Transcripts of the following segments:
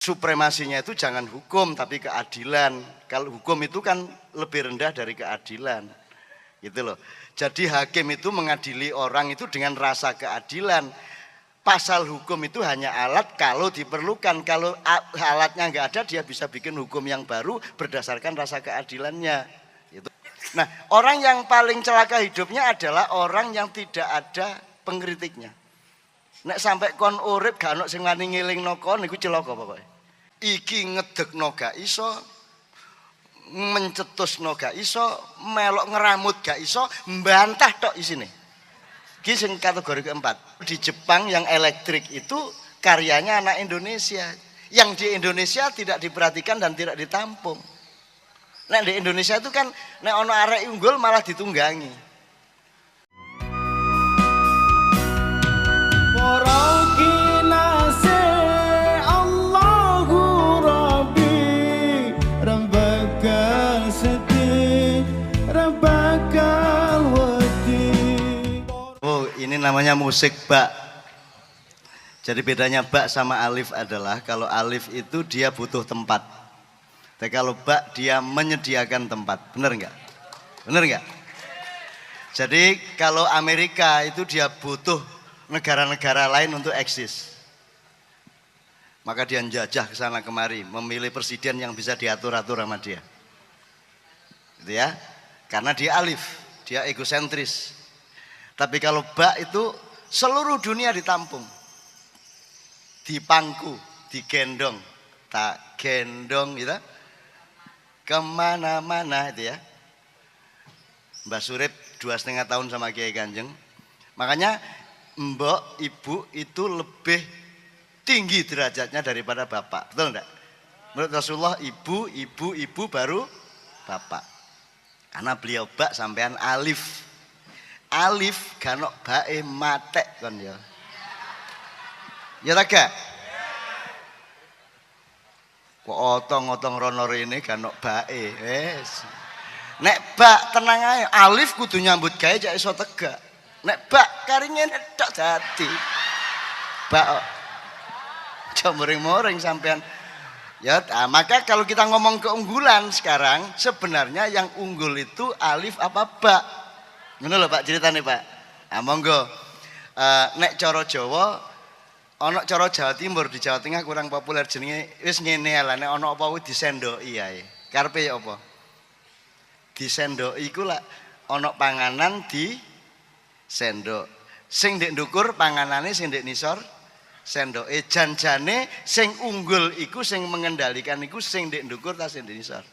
supremasinya itu jangan hukum tapi keadilan. Kalau hukum itu kan lebih rendah dari keadilan. Gitu loh. Jadi hakim itu mengadili orang itu dengan rasa keadilan. Pasal hukum itu hanya alat kalau diperlukan. Kalau alatnya nggak ada, dia bisa bikin hukum yang baru berdasarkan rasa keadilannya. Gitu. Nah, orang yang paling celaka hidupnya adalah orang yang tidak ada pengkritiknya. Nek sampai kon urip gak ono sing wani ngelingno kon niku celaka pokoke. Iki ngedekno gak iso, mencetusno gak iso, melok ngeramut gak iso, mbantah tok isine. Iki sing kategori keempat. Di Jepang yang elektrik itu karyanya anak Indonesia. Yang di Indonesia tidak diperhatikan dan tidak ditampung. Nek di Indonesia itu kan nek ono arek unggul malah ditunggangi. Ini namanya musik bak. Jadi bedanya bak sama alif adalah kalau alif itu dia butuh tempat. Tapi kalau bak dia menyediakan tempat. Bener nggak? Bener nggak? Jadi kalau Amerika itu dia butuh negara-negara lain untuk eksis. Maka dia menjajah ke sana kemari, memilih presiden yang bisa diatur-atur sama dia. Gitu ya. Karena dia alif, dia egosentris. Tapi kalau bak itu seluruh dunia ditampung, dipangku, digendong, tak gendong gitu, kemana-mana itu ya. Mbah Surip 2,5 tahun sama Kiai Kanjeng, makanya mbok ibu itu lebih tinggi derajatnya daripada bapak, betul enggak? Menurut Rasulullah ibu baru bapak, karena beliau bak sampean alif. Alif ganok bae matek kon ya. Ya ta gak? Kok otong-otong rono rene ganok bae. Wes. Nek bak tenang ae, alif kudu nyambut gawe cek iso tegak. Nek bak karinge tok dadi. Bak aja muring-muring sampean. Ya, maka kalau kita ngomong keunggulan sekarang, sebenarnya yang unggul itu alif apa bak? Ngono lho Pak ceritane Pak. Ah monggo. Nek cara Jawa ana cara Jawa Timur, di Jawa Tengah kurang populer jenenge wis ngene lah nek ana apa kuwi disendoki ae. Karepe ya apa? Disendoki iku lak ana panganan di sendok. Sing ndek ndukur panganane, sing ndek nisor sendoke. Janjane sing unggul iku sing mengendalikan iku sing ndek ndukur ta sing ndek nisor.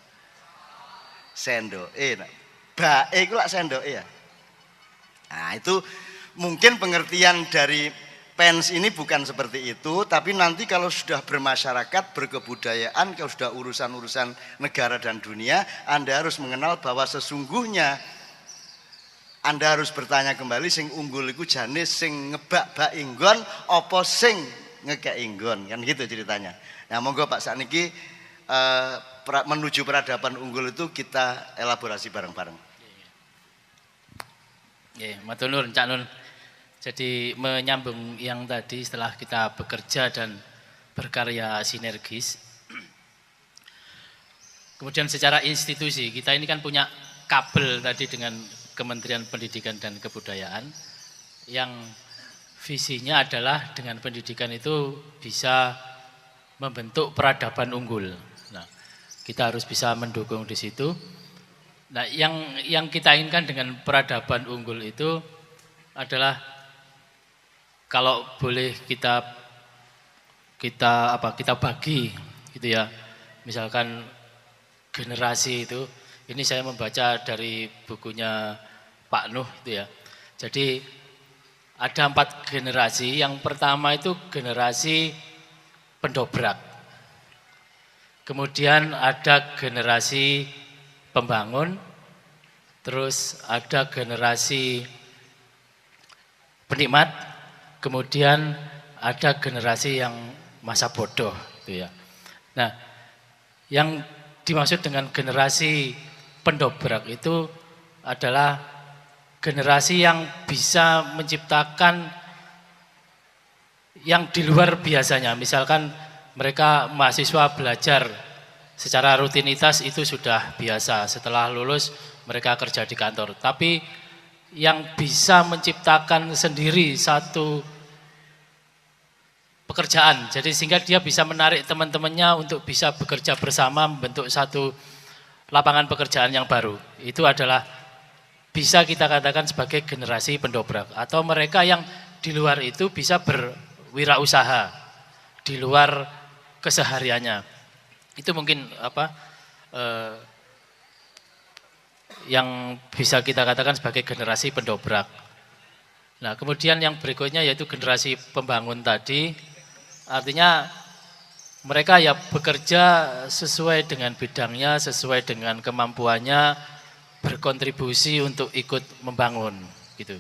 Sendoke. Bae iku lak sendoke ya. Nah itu mungkin pengertian dari pens ini bukan seperti itu, tapi nanti kalau sudah bermasyarakat, berkebudayaan, kalau sudah urusan-urusan negara dan dunia, Anda harus mengenal bahwa sesungguhnya Anda harus bertanya kembali sing unggul iku jane sing ngebak-bak inggon apa sing ngekek inggon, kan gitu ceritanya. Nah monggo Pak sakniki menuju peradaban unggul itu kita elaborasi bareng-bareng. Ya, matur nuwun Cak Nun. Jadi menyambung yang tadi setelah kita bekerja dan berkarya sinergis. Kemudian secara institusi kita ini kan punya kabel tadi dengan Kementerian Pendidikan dan Kebudayaan yang visinya adalah dengan pendidikan itu bisa membentuk peradaban unggul. Nah, kita harus bisa mendukung di situ. Nah, yang kita inginkan dengan peradaban unggul itu adalah kalau boleh kita bagi gitu ya. Misalkan generasi itu, ini saya membaca dari bukunya Pak Nuh itu ya. Jadi ada 4 generasi. Yang pertama itu generasi pendobrak. Kemudian ada generasi pembangun, terus ada generasi penikmat, kemudian ada generasi yang masa bodoh gitu ya. Nah, yang dimaksud dengan generasi pendobrak itu adalah generasi yang bisa menciptakan yang di luar biasanya. Misalkan mereka mahasiswa belajar secara rutinitas itu sudah biasa. Setelah lulus mereka kerja di kantor. Tapi yang bisa menciptakan sendiri satu pekerjaan, jadi sehingga dia bisa menarik teman-temannya untuk bisa bekerja bersama membentuk satu lapangan pekerjaan yang baru. Itu adalah bisa kita katakan sebagai generasi pendobrak, atau mereka yang di luar itu bisa berwirausaha di luar kesehariannya. Itu mungkin yang bisa kita katakan sebagai generasi pendobrak. Nah, kemudian yang berikutnya yaitu generasi pembangun tadi. Artinya mereka ya bekerja sesuai dengan bidangnya, sesuai dengan kemampuannya, berkontribusi untuk ikut membangun gitu.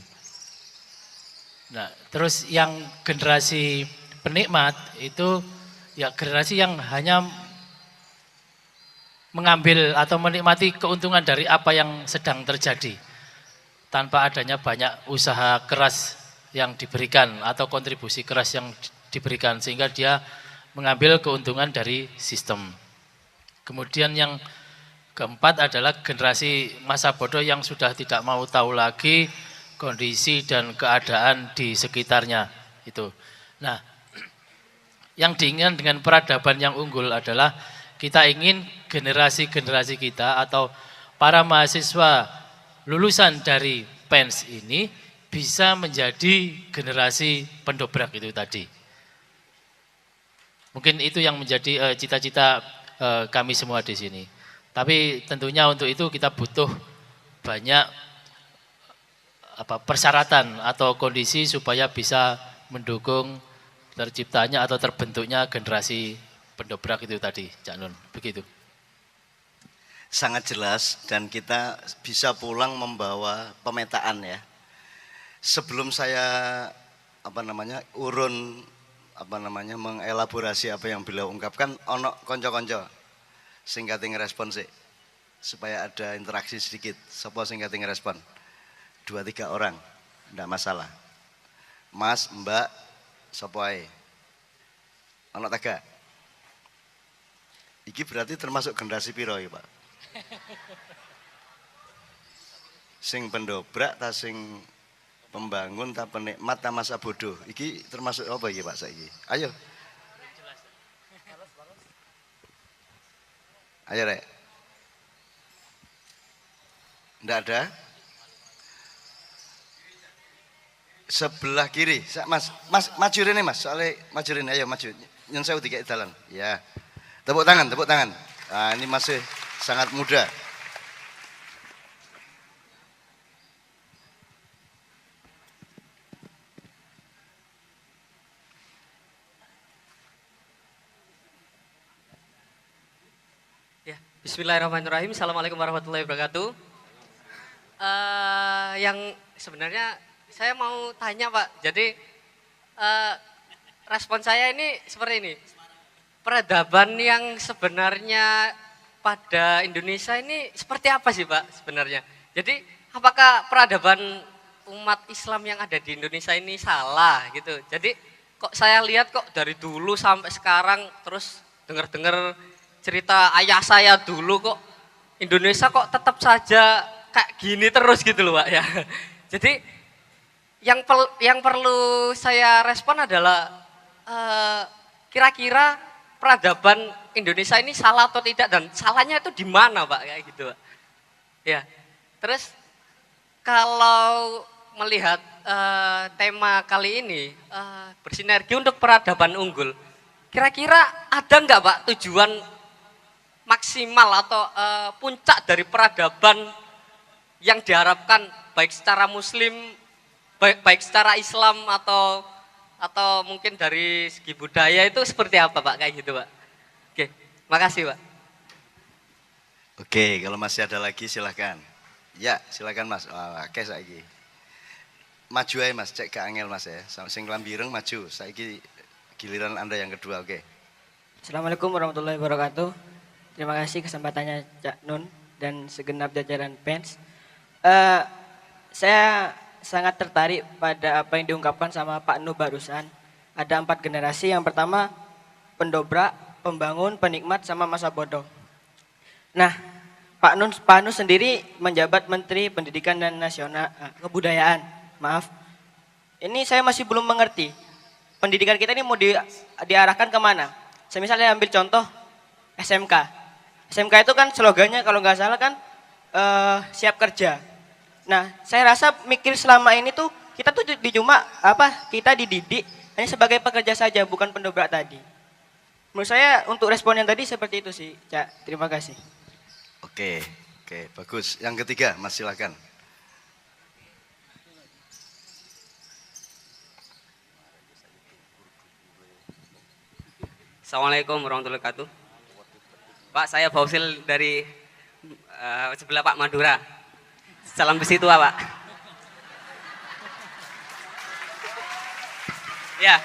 Nah, terus yang generasi penikmat itu ya generasi yang hanya mengambil atau menikmati keuntungan dari apa yang sedang terjadi tanpa adanya banyak usaha keras yang diberikan atau kontribusi keras yang diberikan, sehingga dia mengambil keuntungan dari sistem. Kemudian yang keempat adalah generasi masa bodoh yang sudah tidak mau tahu lagi kondisi dan keadaan di sekitarnya itu. Nah, yang diinginkan dengan peradaban yang unggul adalah kita ingin generasi-generasi kita atau para mahasiswa lulusan dari PENS ini bisa menjadi generasi pendobrak itu tadi. Mungkin itu yang menjadi cita-cita kami semua di sini. Tapi tentunya untuk itu kita butuh banyak persyaratan atau kondisi supaya bisa mendukung terciptanya atau terbentuknya generasi pendobrak itu tadi, Cak Nun. Begitu. Sangat jelas, dan kita bisa pulang membawa pemetaan ya. Sebelum saya mengelaborasi apa yang beliau ungkapkan, ono konco-konco sing kate ngerespon sih, supaya ada interaksi sedikit. Sapa sing kate ngerespon? 2-3 orang, enggak masalah. Mas, Mbak, sapa ae? Ono taga? Iki berarti termasuk generasi piro ya, Pak? Sing pendobrak ta sing pembangun ta penikmat ta masa bodoh? Iki termasuk apa iki, Pak, saiki? Ayo. Ayo, Rek. Nggak ada? Sebelah kiri. Mas, maju rene, Mas. Soalnya maju rene, ayo maju. Nyen sewu dikek dalan. Ya. Tepuk tangan, tepuk tangan. Nah, ini masih sangat muda. Bismillahirrahmanirrahim. Assalamualaikum warahmatullahi wabarakatuh. Yang sebenarnya saya mau tanya, Pak. Jadi respon saya ini seperti ini. Peradaban yang sebenarnya pada Indonesia ini seperti apa sih, Pak, sebenarnya? Jadi apakah peradaban umat Islam yang ada di Indonesia ini salah gitu? Jadi kok saya lihat kok dari dulu sampai sekarang terus dengar-dengar cerita ayah saya dulu kok Indonesia kok tetap saja kayak gini terus gitu loh, Pak ya. Jadi yang perlu saya respon adalah kira-kira peradaban Indonesia ini salah atau tidak, dan salahnya itu di mana, Pak, kayak gitu, Pak. Ya. Terus kalau melihat tema kali ini bersinergi untuk peradaban unggul, kira-kira ada enggak, Pak, tujuan maksimal atau puncak dari peradaban yang diharapkan baik secara Muslim, baik secara Islam atau mungkin dari segi budaya itu seperti apa, Pak, kayak gitu, Pak? Oke, makasih, Pak. Oke, kalau masih ada lagi silahkan. Ya, silakan, Mas. Oke, saiki. Maju aja, Mas, cek ke angel, Mas ya. Sing lambireng maju. Saiki giliran Anda yang kedua, oke. Assalamualaikum warahmatullahi wabarakatuh. Terima kasih kesempatannya Cak Nun dan segenap jajaran PENS. Saya sangat tertarik pada apa yang diungkapkan sama Pak Nu barusan. Ada 4 generasi. Yang pertama, pendobrak, pembangun, penikmat, sama masa bodoh. Nah, Pak Nun sendiri menjabat Menteri Pendidikan dan Kebudayaan. Maaf, ini saya masih belum mengerti. Pendidikan kita ini mau diarahkan kemana? Saya misalnya ambil contoh SMK. SMK itu kan slogannya kalau nggak salah kan siap kerja. Nah, saya rasa mikir selama ini tuh kita tuh kita dididik hanya sebagai pekerja saja, bukan pendobrak tadi. Menurut saya untuk respon yang tadi seperti itu sih, Cak. Terima kasih. Oke, bagus. Yang ketiga, Mas silakan. Assalamualaikum warahmatullahi wabarakatuh. Pak, saya Fausil dari sebelah Pak Madura. Salam besi tua, Pak. Ya,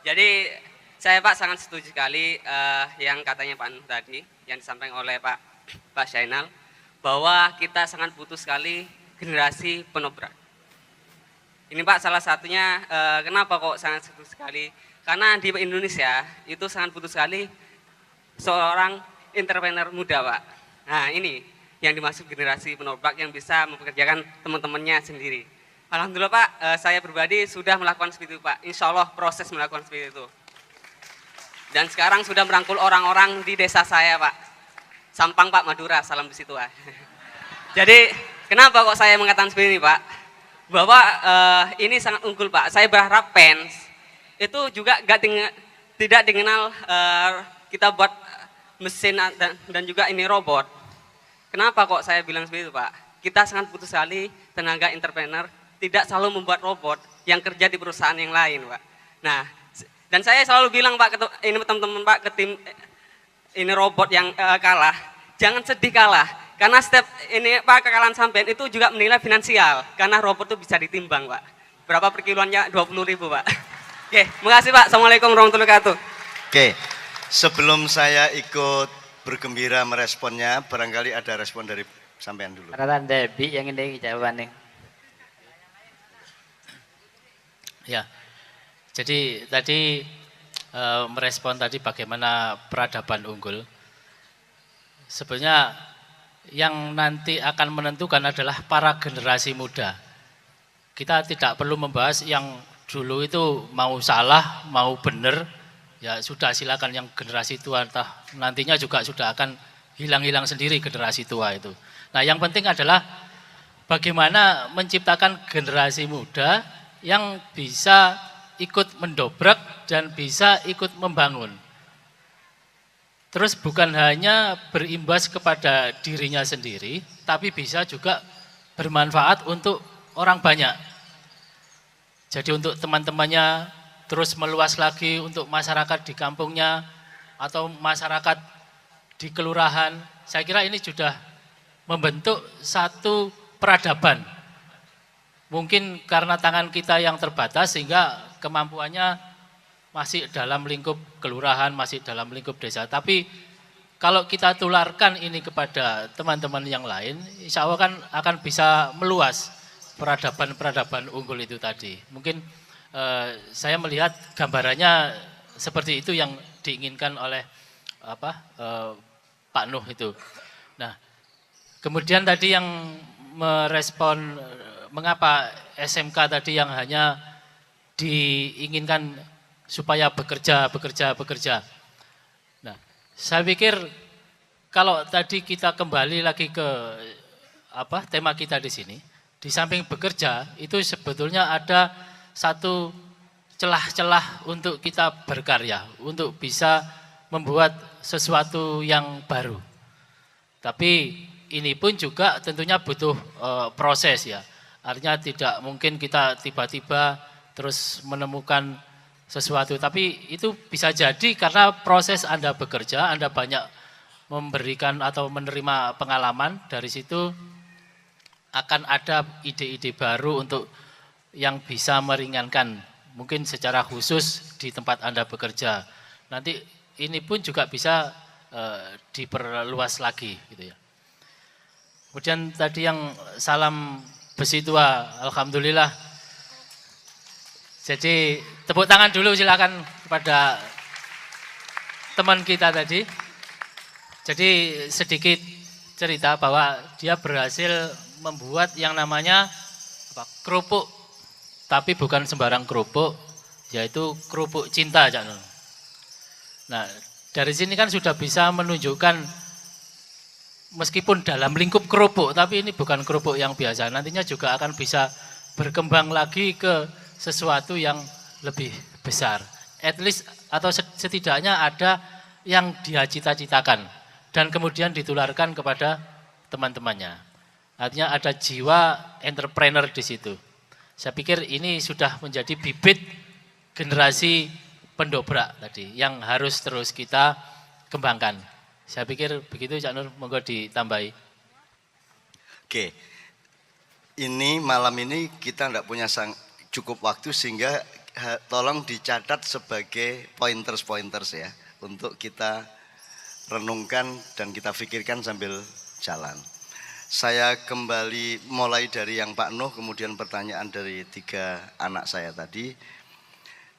jadi saya Pak sangat setuju sekali yang katanya Pak Nuh tadi, yang disampaikan oleh Pak Syainal, bahwa kita sangat butuh sekali generasi penobrak. Ini Pak salah satunya kenapa kok sangat butuh sekali? Karena di Indonesia itu sangat butuh sekali seorang entrepreneur muda Pak. Nah ini yang dimaksud generasi penobrak yang bisa mempekerjakan teman-temannya sendiri. Alhamdulillah Pak, saya pribadi sudah melakukan seperti itu Pak. Insya Allah proses melakukan seperti itu. Dan sekarang sudah merangkul orang-orang di desa saya Pak. Sampang Pak Madura, salam di situ Pak. Jadi kenapa kok saya mengatakan seperti ini Pak? Bahwa ini sangat unggul Pak. Saya berharap PENS itu juga tidak dikenal kita buat mesin dan juga ini robot. Kenapa kok saya bilang seperti itu Pak? Kita sangat butuh sekali tenaga entrepreneur, tidak selalu membuat robot yang kerja di perusahaan yang lain Pak. Nah, dan saya selalu bilang Pak, ini teman-teman Pak, ke tim ini robot yang kalah, jangan sedih kalah. Karena setiap ini Pak kekalahan sampean itu juga menilai finansial, karena robot itu bisa ditimbang Pak. Berapa per kiloannya? 20.000 Pak. Oke, makasih Pak. Assalamualaikum warahmatullahi wabarakatuh. Oke, sebelum saya ikut bergembira meresponnya, barangkali ada respon dari sampean dulu. Ratan Debi yang ini jawabannya. Ya, jadi tadi merespon tadi bagaimana peradaban unggul. Sebenarnya yang nanti akan menentukan adalah para generasi muda. Kita tidak perlu membahas yang dulu itu mau salah, mau benar, ya sudah silakan yang generasi tua, nantinya juga sudah akan hilang-hilang sendiri generasi tua itu. Nah yang penting adalah bagaimana menciptakan generasi muda yang bisa ikut mendobrak dan bisa ikut membangun. Terus bukan hanya berimbas kepada dirinya sendiri, tapi bisa juga bermanfaat untuk orang banyak. Jadi untuk teman-temannya, terus meluas lagi untuk masyarakat di kampungnya, atau masyarakat di kelurahan. Saya kira ini sudah membentuk satu peradaban. Mungkin karena tangan kita yang terbatas sehingga kemampuannya masih dalam lingkup kelurahan, masih dalam lingkup desa. Tapi kalau kita tularkan ini kepada teman-teman yang lain, insya Allah kan akan bisa meluas peradaban-peradaban unggul itu tadi. Mungkin saya melihat gambarannya seperti itu yang diinginkan oleh Pak Nuh itu. Nah, kemudian tadi yang merespon mengapa SMK tadi yang hanya diinginkan supaya bekerja. Nah, saya pikir kalau tadi kita kembali lagi ke tema kita di sini, di samping bekerja itu sebetulnya ada satu celah-celah untuk kita berkarya, untuk bisa membuat sesuatu yang baru. Tapi ini pun juga tentunya butuh proses ya. Artinya tidak mungkin kita tiba-tiba terus menemukan sesuatu, tapi itu bisa jadi karena proses Anda bekerja, Anda banyak memberikan atau menerima pengalaman, dari situ akan ada ide-ide baru untuk yang bisa meringankan, mungkin secara khusus di tempat Anda bekerja. Nanti ini pun juga bisa diperluas lagi gitu ya. Kemudian tadi yang salam besi tua, alhamdulillah Jadi tepuk tangan dulu silakan kepada teman kita tadi. Jadi sedikit cerita bahwa dia berhasil membuat yang namanya kerupuk, tapi bukan sembarang kerupuk, yaitu kerupuk cinta, Cak Nun. Nah, dari sini kan sudah bisa menunjukkan meskipun dalam lingkup kerupuk, tapi ini bukan kerupuk yang biasa. Nantinya juga akan bisa berkembang lagi ke sesuatu yang lebih besar. At least atau setidaknya ada yang dia cita-citakan dan kemudian ditularkan kepada teman-temannya. Artinya ada jiwa entrepreneur di situ. Saya pikir ini sudah menjadi bibit generasi pendobrak tadi yang harus terus kita kembangkan. Saya pikir begitu, Cak Nur, monggo ditambahi. Oke, ini malam ini kita tidak punya cukup waktu sehingga tolong dicatat sebagai pointers ya untuk kita renungkan dan kita pikirkan sambil jalan. Saya kembali mulai dari yang Pak Nuh, kemudian pertanyaan dari 3 anak saya tadi.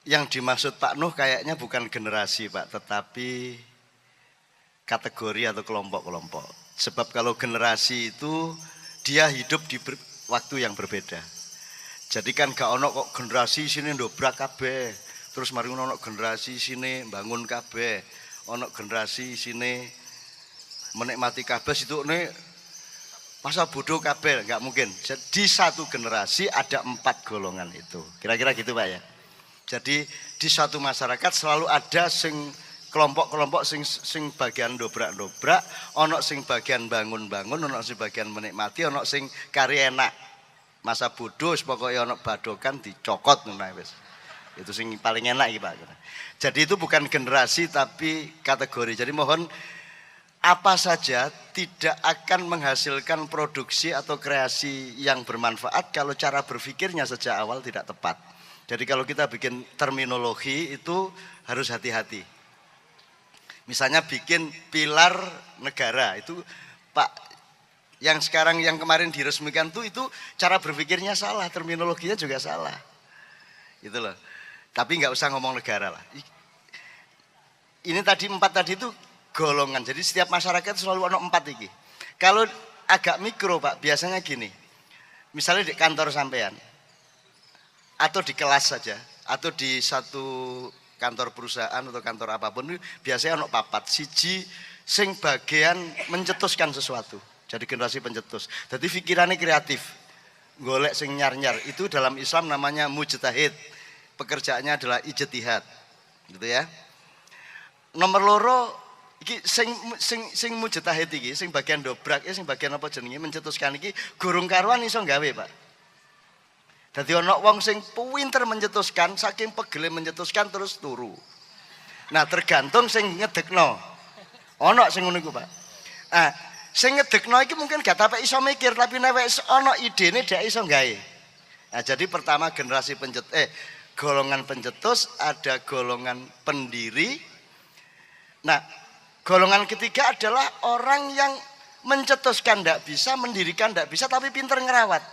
Yang dimaksud Pak Nuh kayaknya bukan generasi Pak, tetapi kategori atau kelompok-kelompok. Sebab kalau generasi itu dia hidup di waktu yang berbeda. Jadi kan gak ono kok generasi sini ndobrak kabeh, terus mari ono generasi sini bangun kabeh, ono generasi sini menikmati kabeh situ nih masa bodoh kabeh, nggak mungkin. Di satu generasi ada 4 golongan itu, kira-kira gitu Pak ya. Jadi di satu masyarakat selalu ada kelompok-kelompok sing bagian dobrak-dobrak, ono sing bagian bangun-bangun, ono sing bagian menikmati, ono sing kari enak. Masa bodoh pokoknya ono badokan dicokot ngono wis. Itu sing paling enak iki Pak. Jadi itu bukan generasi tapi kategori. Jadi mohon apa saja tidak akan menghasilkan produksi atau kreasi yang bermanfaat kalau cara berpikirnya sejak awal tidak tepat. Jadi kalau kita bikin terminologi itu harus hati-hati. Misalnya bikin pilar negara itu Pak yang sekarang yang kemarin diresmikan tuh itu cara berpikirnya salah, terminologinya juga salah. Gitu loh. Tapi nggak usah ngomong negara lah. Ini tadi 4 tadi itu golongan. Jadi setiap masyarakat selalu ada 4 iki. Kalau agak mikro Pak, biasanya gini. Misalnya di kantor sampean atau di kelas saja atau di satu kantor perusahaan atau kantor apapun biasanya ono papat siji sing bagian mencetuskan sesuatu. Jadi generasi pencetus. Jadi pikirannya kreatif. Golek sing nyar-nyar itu dalam Islam namanya mujtahid. Pekerjaannya adalah ijtihad. Gitu ya. Nomor loro iki sing mujtahid iki sing bagian dobrak sing bagian apa jenenge mencetuskan iki gurung karuan iso gawe, Pak. Dadi ana wong sing pinter mencetuskan saking pegele mencetuskan terus turu. Nah, tergantung sing ngedekno. Ana sing ngono iku, Pak. Ah, sing ngedekno iki mungkin gak tapek iso mikir tapi nek wis ana idene dhek iso gawe. Nah, jadi pertama generasi golongan pencetus, ada golongan pendiri. Nah, golongan ketiga adalah orang yang mencetuskan tidak bisa, mendirikan tidak bisa, tapi pinter ngerawat.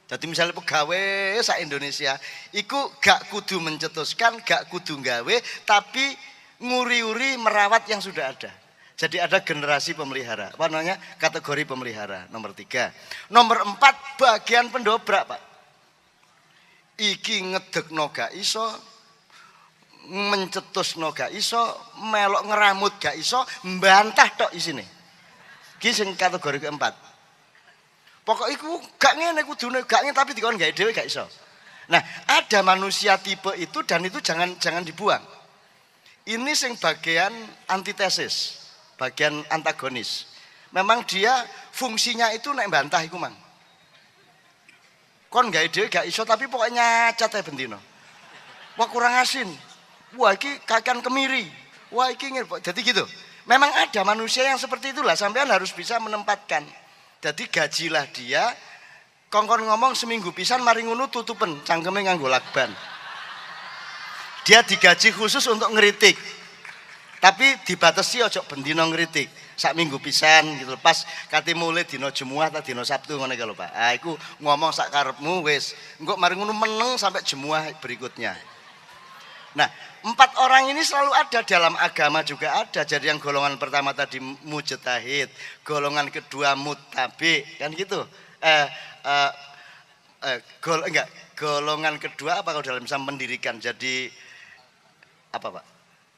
Jadi misalnya pegawai se-Indonesia, iku gak kudu mencetuskan, gak kudu nggawe, tapi nguri-uri merawat yang sudah ada. Jadi ada generasi pemelihara, apa namanya? Kategori pemelihara, nomor 3. Nomor 4, bagian pendobrak, Pak. Iki ngedekno gak iso, mencetusno gak iso, melok ngeramut gak iso, mbantah tok isine. Iki sing kategori keempat. Pokok iku gak ngene kudune, gak ngene tapi dikon gawe dhewe gak iso. Nah, ada manusia tipe itu dan itu jangan dibuang. Ini sing bagian antitesis, bagian antagonis. Memang dia fungsinya itu nek mbantah iku mang. Kon gawe dhewe gak iso tapi pokoknya nyacat bendino. Wah kurang asin. Wah iki kakan kemiri. Wah iki jadi gitu. Memang ada manusia yang seperti itulah, sampean harus bisa menempatkan. Jadi gajilah dia, kongkon ngomong seminggu pisan mari ngono tutupen cangkeme nganggo lakban. Dia digaji khusus untuk ngeritik. Tapi dibatasi ojo bendino ngritik. Sak minggu pisan gitu. Pas kate mulai dino Jumat atau dino Sabtu ngono iki lho, Pak. Ah iku ngomong sak karepmu wis. Engko mari ngono meneng sampai Jumat berikutnya. Nah, 4 orang ini selalu ada dalam agama juga ada. Jadi yang golongan pertama tadi mujtahid, golongan kedua muttabi, kan gitu. Golongan kedua apa kalau dalam Islam mendirikan? Jadi apa, Pak?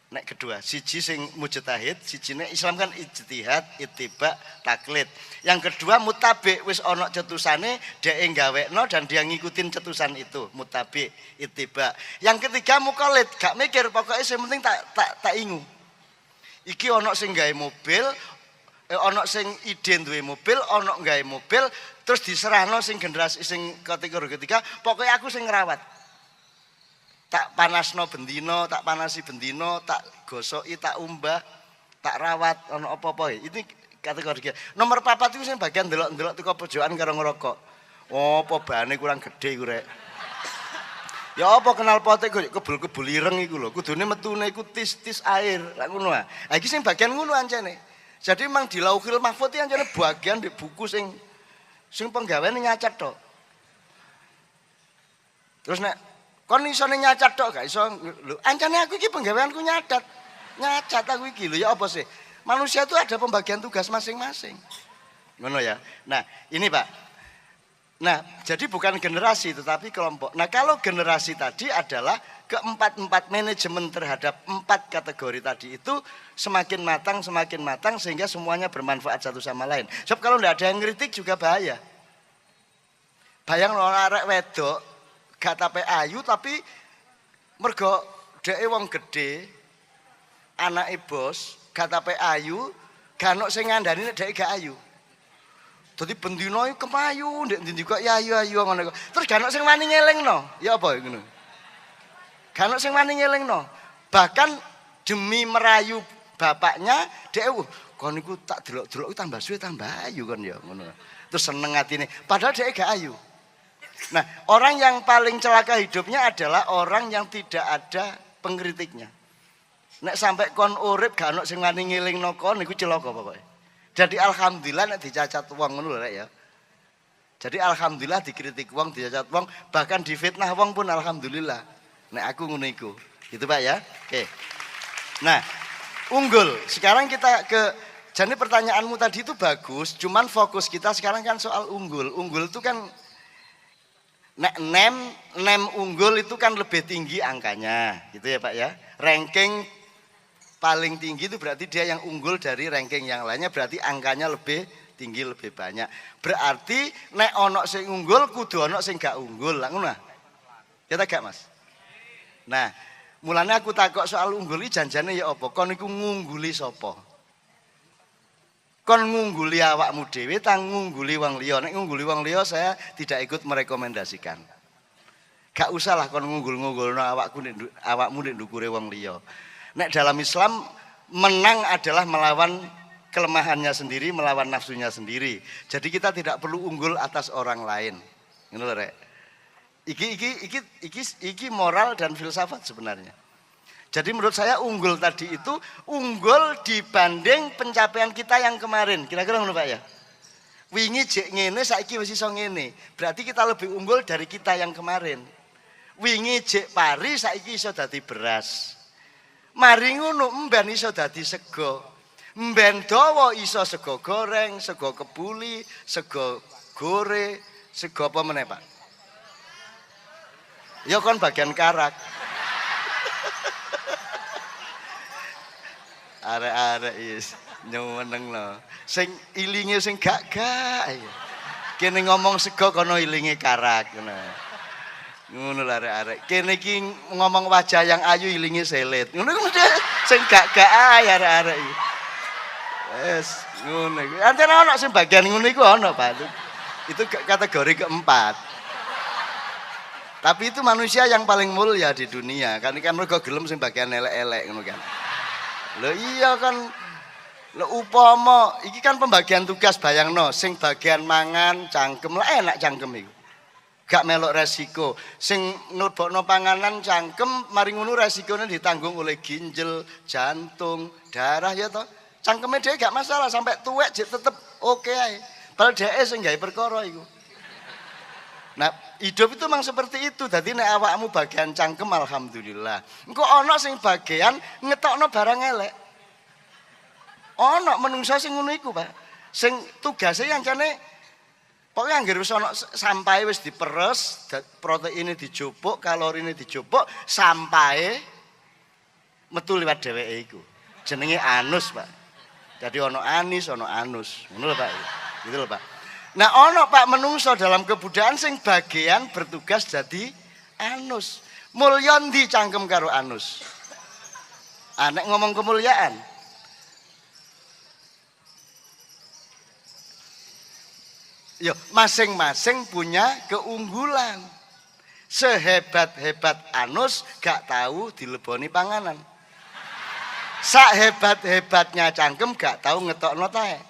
Nek kedua, siji sing mujtahid, sijine Islam kan ijtihad, ittiba, taklid. Yang kedua muttabi, wis ana cetusane dhek gawekno dan dia ngikutin cetusan itu, muttabi, ittiba. Yang ketiga muqallid, gak mikir, pokoknya sing penting tak ingu. Iki ana sing gawe mobil, ana sing ide duwe mobil, ana gawe mobil, terus diserahno sing generasi sing kategori ketiga, pokoknya aku sing ngrawat. Tak panasno bendino, tak panasi bendino, tak gosoki, tak umbah, tak rawat, ono apa-apa. Ini kategori. Nomor 4 itu sing bagian ndelok-ndelok teko pojokan karo ngerokok. Oh, apa bane kurang gede iku rek. Ya apa kenal potek kok kebul-kebul ireng iku lho. Kudune metune iku tis-tis air. Lah ngono ah. Ha iki sing bagian ngono ancene. Jadi memang di Lauhul Mahfuz iki ancene bagian di buku sing penggaweane nyacat tok. Terus nek kon iso nyacat tok gak iso lho ancane aku iki penggaweanku nyacat aku iki lho ya apa sih manusia itu ada pembagian tugas masing-masing ngono ya. Nah ini Pak, nah jadi bukan generasi tetapi kelompok. Nah kalau generasi tadi adalah keempat manajemen terhadap 4 kategori tadi itu semakin matang sehingga semuanya bermanfaat satu sama lain. Sebab kalau tidak ada yang ngeritik juga bahaya. Bayang orang arek wedok gak tape ayu tapi mergo dheke wong gede anake bos gak tape ayu gak ono sing ngandani nek dheke gak ayu. Dadi bendina iki kemayu ndek ndi kok ya ayu ngono kok. Terus gak ono sing wani ngelingno. Ya apa ngono. Gak ono sing wani ngelingno. Bahkan demi merayu bapaknya dheke kon niku tak delok-delok tambah suwe tambah ayu kon ya ngono. Terus seneng atine padahal dheke gak ayu. Nah, orang yang paling celaka hidupnya adalah orang yang tidak ada pengkritiknya. Nek sampai kon urip gak ono sing wani ngelingno kon niku celaka pokoke. Jadi alhamdulillah nek dicacat wong ngono lho rek ya. Jadi alhamdulillah dikritik wong, dicacat wong, bahkan difitnah wong pun alhamdulillah. Nek aku ngono iku. Gitu Pak ya. Oke. Nah, unggul. Sekarang kita ke jadi pertanyaanmu tadi itu bagus, cuman fokus kita sekarang kan soal unggul. Unggul itu kan nek nem unggul itu kan lebih tinggi angkanya, gitu ya Pak ya. Ranking paling tinggi itu berarti dia yang unggul dari ranking yang lainnya, berarti angkanya lebih tinggi lebih banyak. Berarti nek ono sing unggul kudu ono sing gak unggul, lah ngono. Ya ta gak Mas? Nah, mulane aku takok soal unggul iki janjane ya apa? Kon iku ngungguli sapa? Kon ngungguli awakmu dhewe ta ngungguli wong liya. Nek ngungguli wong liya saya tidak ikut merekomendasikan. Gak usah lah kon ngunggul-ngunggulno awakmu nek ndukure wong liya. Nek dalam Islam menang adalah melawan kelemahannya sendiri, melawan nafsunya sendiri. Jadi kita tidak perlu unggul atas orang lain. Ngono lho rek. Iki moral dan filsafat sebenarnya. Jadi menurut saya unggul tadi itu unggul dibanding pencapaian kita yang kemarin. Kira-kira ngono Pak ya. Wingi jek ngene saiki wis iso ngene. Berarti kita lebih unggul dari kita yang kemarin. Wingi jek pari saiki iso dadi beras. Mari ngono mben iso dadi sego. Mben dawa iso sego goreng, sego kebuli, sego gore, sego apa meneh Pak? Ya kon bagian karak. Arek-arek is nyuweneng lho. Sing ilinge sing gak kene ngomong sego kono ilinge karak ngono. Ngono lho arek-arek. Kene iki ngomong wajah yang ayu ilinge selit. Ngono sing gak ae arek-arek iki. Wes ngono iki. Antene ono sing bagian ngono iku ono, Pak. Itu kategori keempat. Tapi itu manusia yang paling mulia di dunia. Kan mergo gelem sing bagian elek-elek ngono kan. Lho iya kan lho upama iki kan pembagian tugas bayangno sing bagian mangan cangkem lah enak cangkem iku. Gak melok resiko. Sing nglebokno panganan cangkem, mari ngono resikonya ditanggung oleh ginjal, jantung, darah ya toh. Cangkeme dhewe gak masalah sampai tuwek jek tetep oke ae. Padahal dhewe sing gawe perkara iku. Nah, hidup itu memang seperti itu. Dadi nek awakmu bagian cangkem alhamdulillah. Engko ana sing bagian ngetokno barang elek. Ana menungso sing ngono iku, Pak. Sing tugase yancane pokoknya anggere wis ana sampahe wis diperes, proteine dijupuk, kalorine dijupuk, sampahe metu liwat dheweke iku. Jenenge anus, Pak. Jadi ono anis, ono anus. Ngono lho, Pak. Gitu lho, Pak. Nah, ono Pak menungso dalam kebudayaan sing bagian bertugas jadi anus. Mulya ndi cangkem karo anus? Nek ngomong kemuliaan. Yo, masing-masing punya keunggulan. Sehebat-hebat anus gak tahu dileboni panganan. Sak hebat-hebatnya cangkem gak tahu ngetokno tae.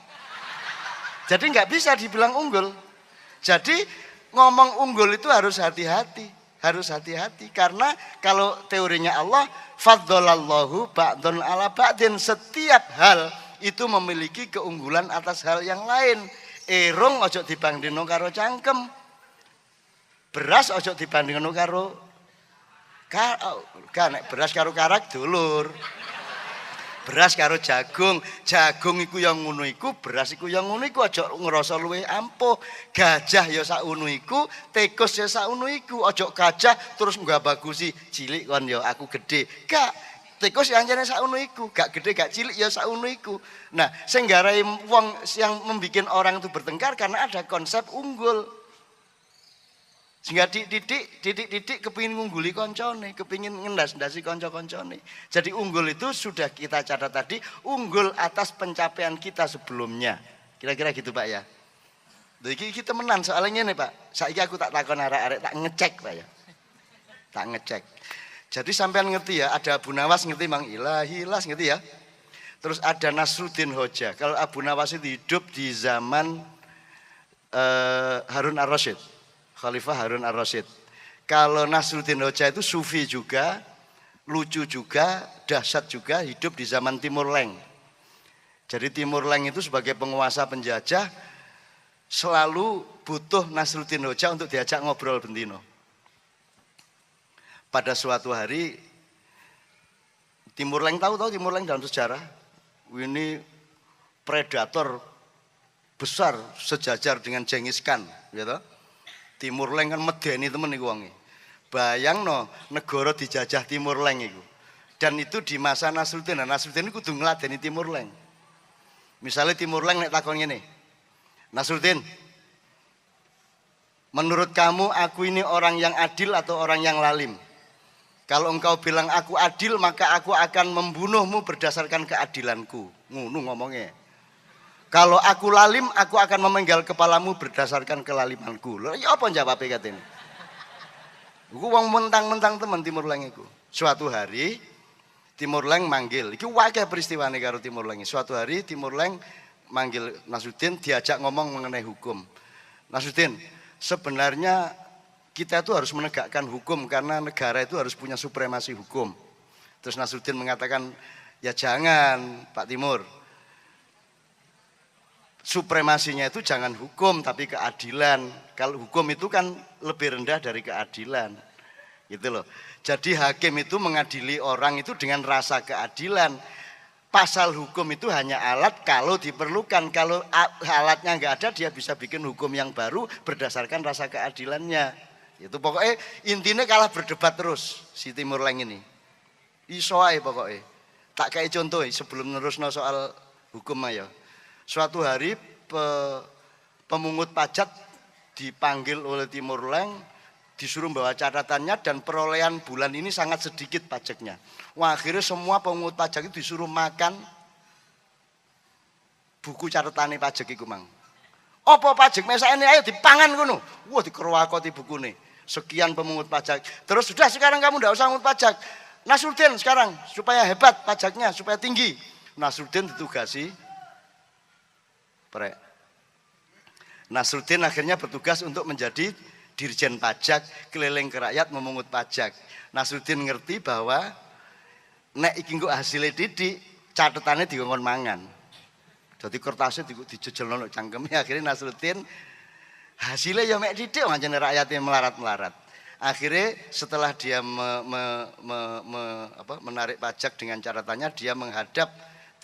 Jadi nggak bisa dibilang unggul. Jadi ngomong unggul itu harus hati-hati, karena kalau teorinya Allah, faddalallahu ba'dun ala ba'din, setiap hal itu memiliki keunggulan atas hal yang lain. Erung ojo dibandingno karo cangkem. Beras ojo dibandingno karo nek beras karo karak dulur. Beras karo jagung, jagung iku yang ngono iku, beras iku yang ngono iku, aja ngerasa luwih ampuh. Gajah ya sak ngono iku, tikus ya sak ngono iku, aja gajah terus nggak bagusi cilik kon ya aku gede. Gak, tikus yang jane sak ngono iku, gak gede gak cilik ya sak ngono iku. Nah, sing garai wong yang membuat orang itu bertengkar karena ada konsep unggul. Sehingga didik kepingin ngungguli koncone, kepingin ngendas-ndasi konco-koncone. Jadi unggul itu sudah kita catat tadi, unggul atas pencapaian kita sebelumnya. Kira-kira gitu Pak ya. Jadi kita temenan soalnya nih Pak. Saiki aku tak takon arek-arek, tak ngecek Pak ya. Tak ngecek. Jadi sampean ngerti ya, ada Abu Nawas ngerti Mang Ilahilas ngerti ya. Terus ada Nasruddin Hoja. Kalau Abu Nawas itu hidup di zaman Harun ar-Rasyid. Khalifah Harun ar-Rasyid. Kalau Nasruddin Hoja itu sufi juga, lucu juga, dahsyat juga, hidup di zaman Timur Leng. Jadi Timur Leng itu sebagai penguasa penjajah selalu butuh Nasruddin Hoja untuk diajak ngobrol bendino. Pada suatu hari Timur Leng tahu Timur Leng dalam sejarah ini predator besar sejajar dengan Genghis Khan, gitu. Timur Leng kan medeni temen iku wonge. Bayangno negara dijajah Timur Leng iku. Dan itu di masa Nasruddin. Nah, Nasruddin kudu ngladeni Timur Leng. Misalnya Timur Leng nek takon ngene. Nasruddin, menurut kamu aku ini orang yang adil atau orang yang lalim? Kalau engkau bilang aku adil, maka aku akan membunuhmu berdasarkan keadilanku. Ngono ngomongnya. Kalau aku lalim, aku akan memenggal kepalamu berdasarkan kelalimanku. Lho, ya apa jawabnya katanya? Aku wong mentang-mentang teman Timur Leng iku. Suatu hari Timur Leng manggil. Iki wae peristiwane karo Timur Leng. Suatu hari Timur Leng manggil Nasruddin diajak ngomong mengenai hukum. Nasruddin, sebenarnya kita itu harus menegakkan hukum karena negara itu harus punya supremasi hukum. Terus Nasruddin mengatakan, ya jangan Pak Timur. Supremasinya itu jangan hukum tapi keadilan. Kalau hukum itu kan lebih rendah dari keadilan. Gitu loh. Jadi hakim itu mengadili orang itu dengan rasa keadilan. Pasal hukum itu hanya alat kalau diperlukan. Kalau alatnya nggak ada dia bisa bikin hukum yang baru berdasarkan rasa keadilannya. Itu pokoknya intinya kalah berdebat terus si Timur Leng ini. Iso ae pokoknya. Tak kayak contoh sebelum nerusno soal hukum aja. Suatu hari pemungut pajak dipanggil oleh Timur Leng, disuruh bawa catatannya dan perolehan bulan ini sangat sedikit pajaknya. Wah, akhirnya semua pemungut pajak itu disuruh makan buku catatannya pajak itu mang. Apa pajak mesa ini ayo dipangan kono. Wah, dikerwakoti buku nih. Sekian pemungut pajak. Terus sudah sekarang kamu tidak usah mengut pajak. Nasruddin sekarang supaya hebat pajaknya, supaya tinggi. Nasruddin ditugasi Nasruddin akhirnya bertugas untuk menjadi Dirjen pajak keliling ke rakyat memungut pajak. Nasruddin ngerti bahwa nek iki engko hasilé didik, catetane dikongkon mangan. Jadi kertasnya dijejelno nang cangkeme, akhirnya Nasruddin hasilnya ya mek didik ngancene rakyatnya melarat-melarat. Akhirnya setelah dia menarik pajak dengan catatannya, dia menghadap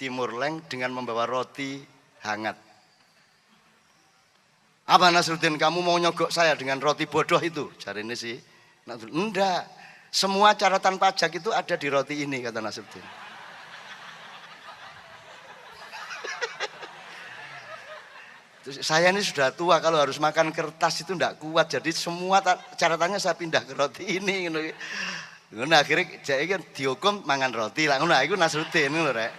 Timur Leng dengan membawa roti hangat. Apa Nasruddin, kamu mau nyogok saya dengan roti bodoh itu? Cari ini sih. Enggak, semua catatan pajak itu ada di roti ini, kata Nasruddin. Saya ini sudah tua, kalau harus makan kertas itu enggak kuat, jadi semua catatannya saya pindah ke roti ini. Nah, akhirnya jadi kan dihukum mangan roti lah. Nah, itu Nasruddin ngono rek.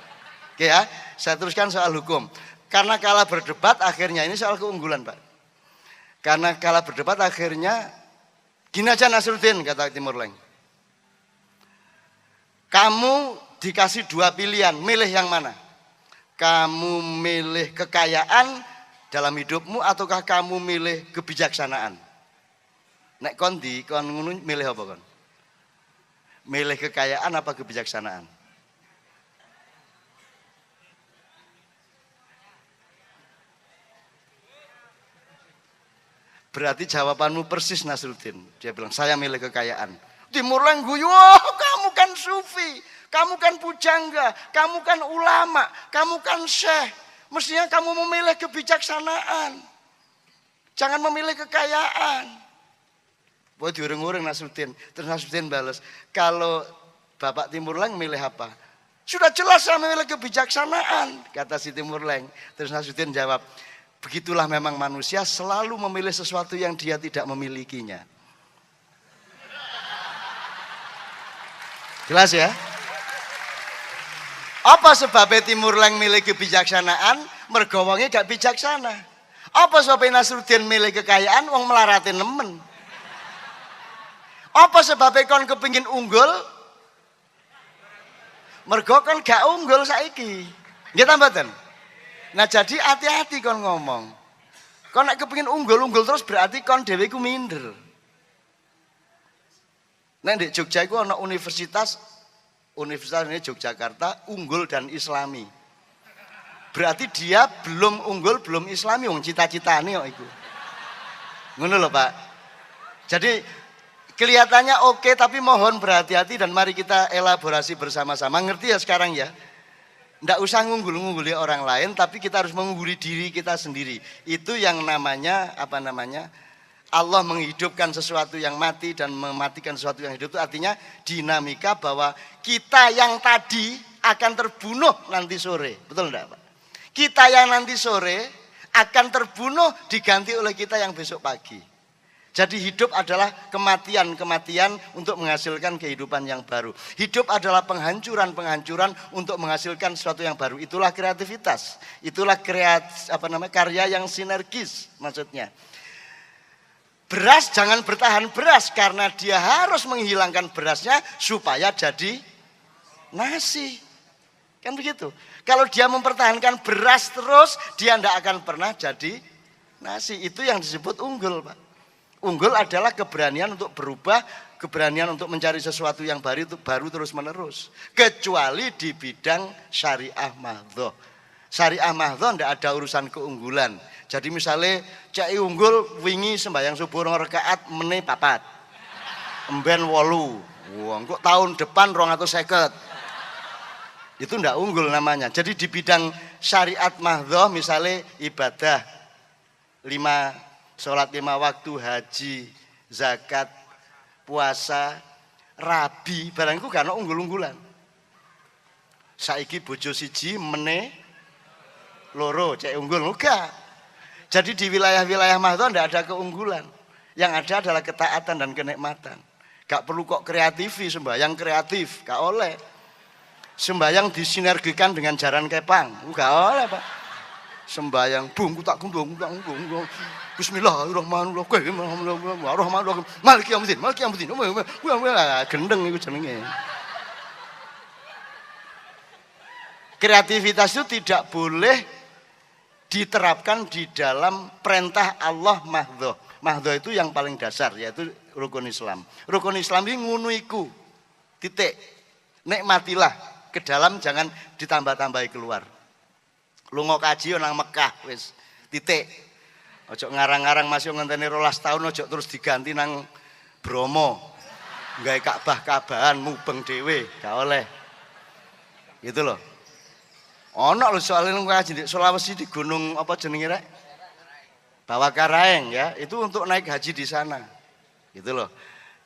Oke ya, saya teruskan soal hukum. Karena kalah berdebat akhirnya ini soal keunggulan, Pak. Karena kalah berdebat akhirnya gini aja Nasruddin, kata Timur Leng. Kamu dikasih 2 pilihan, milih yang mana? Kamu milih kekayaan dalam hidupmu ataukah kamu milih kebijaksanaan? Nek kon ngono milih apa kon? Milih kekayaan apa kebijaksanaan? Berarti jawabanmu persis Nasruddin. Dia bilang, saya milih kekayaan. Timur Leng guyu, oh, kamu kan sufi, kamu kan pujangga, kamu kan ulama, kamu kan syekh. Mestinya kamu memilih kebijaksanaan. Jangan memilih kekayaan. Buat diurung-urung Nasruddin. Terus Nasruddin balas, kalau Bapak Timur Leng milih apa? Sudah jelas saya memilih kebijaksanaan, kata si Timur Leng. Terus Nasruddin jawab, begitulah memang manusia selalu memilih sesuatu yang dia tidak memilikinya. Jelas ya? Apa sebabnya Timur Leng milih kebijaksanaan? Mergo wonge gak bijaksana. Apa sebabnya Nasruddin milih kekayaan? Wong melarate nemen. Apa sebabnya kon kepingin unggul? Mergo kon gak unggul saiki. Nggih ta mboten? Nah jadi hati-hati kon ngomong. Kon nek kepingin unggul terus berarti kon dhewe ku minder. Nek di Jogja iku ana Universitas ini Yogyakarta unggul dan islami. Berarti dia belum unggul, belum islami, wong cita-citane kok iku. Ngono lho, Pak. Jadi kelihatannya oke, tapi mohon berhati-hati dan mari kita elaborasi bersama-sama. Ngerti ya sekarang ya? Nggak usah ngungguli orang lain, tapi kita harus mengungguli diri kita sendiri. Itu yang namanya Allah menghidupkan sesuatu yang mati dan mematikan sesuatu yang hidup. Itu artinya dinamika bahwa kita yang tadi akan terbunuh nanti sore. Betul enggak, Pak? Kita yang nanti sore akan terbunuh diganti oleh kita yang besok pagi. Jadi hidup adalah kematian untuk menghasilkan kehidupan yang baru. Hidup adalah penghancuran untuk menghasilkan sesuatu yang baru. Itulah kreativitas. Itulah karya yang sinergis maksudnya. Beras jangan bertahan beras karena dia harus menghilangkan berasnya supaya jadi nasi. Kan begitu. Kalau dia mempertahankan beras terus, dia tidak akan pernah jadi nasi. Itu yang disebut unggul, Pak. Unggul adalah keberanian untuk berubah, keberanian untuk mencari sesuatu yang baru terus menerus. Kecuali di bidang syariah mahdhah. Syariah mahdhah tidak ada urusan keunggulan. Jadi misalnya cek unggul wingi sembahyang subuh 2 rakaat meneh 4. Emben 8. Wah, kok tahun depan 250. Itu ndak unggul namanya. Jadi di bidang syariat mahdhah misalnya ibadah 5 sholat 5 waktu, haji, zakat, puasa, rabi, barangku gak ono unggul-unggulan. Saiki bojo siji meneh loro cek unggul enggak. Jadi di wilayah-wilayah mahdhah tidak ada keunggulan. Yang ada adalah ketaatan dan kenikmatan. Gak perlu kok kreatifi, sembahyang kreatif, gak oleh. Sembahyang disinergikan dengan jaran kepang, gak oleh, Pak. Sembahyang bung tak bung. Bismillahirrahmanirrahim. Maliki yaumiddin. Gendeng iku jenenge. Kreativitas itu tidak boleh diterapkan di dalam perintah Allah mahdhah. Mahdho itu yang paling dasar, yaitu rukun Islam. Rukun Islam ini ngunu iku. Titik. Nikmatilah ke dalam, jangan ditambah-tambahi keluar. Lunga kaji nang Mekah wis. Titik. Ojo ngarang-ngarang masih ngenteni 12 tahun, ojo terus diganti nang Bromo. Gawe Ka'bah-Ka'bahan mubeng dhewe, gak oleh. Gitu loh. Ono lho soalnya ngaji di Sulawesi di gunung apa jenenge rek? Bawakaraeng ya, itu untuk naik haji di sana. Gitu loh.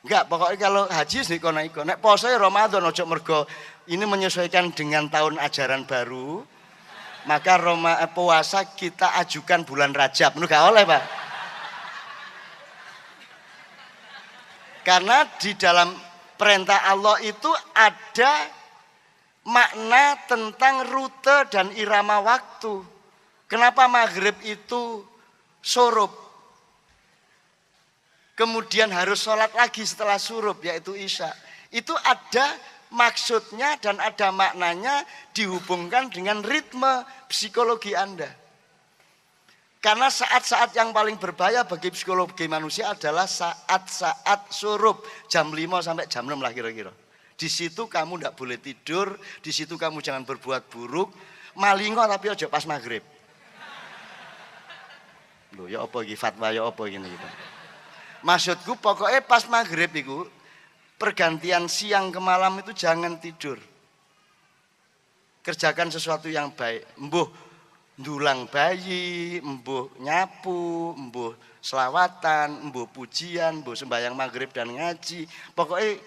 Enggak, pokoknya kalau haji sih kono iko. Nek poso Ramadan ojo mergo ini menyesuaikan dengan tahun ajaran baru. Maka puasa kita ajukan bulan Rajab. Menurut gak oleh, Pak. Karena di dalam perintah Allah itu ada makna tentang rute dan irama waktu. Kenapa maghrib itu surup? Kemudian harus sholat lagi setelah surup, yaitu isya. Itu ada maksudnya dan ada maknanya dihubungkan dengan ritme psikologi Anda. Karena saat-saat yang paling berbahaya bagi psikologi manusia adalah saat-saat surup. Jam 5 sampai jam 6 lah kira-kira. Di situ kamu tidak boleh tidur, di situ kamu jangan berbuat buruk, malingo tapi ojo pas maghrib. Loh ya apa iki fatwa ya apa gini gitu. Maksudku pokoknya pas maghrib itu pergantian siang ke malam itu jangan tidur. Kerjakan sesuatu yang baik. Mbuh ndulang bayi, mbuh nyapu, mbuh selawatan, mbuh pujian, mbuh sembahyang maghrib dan ngaji. Pokoknya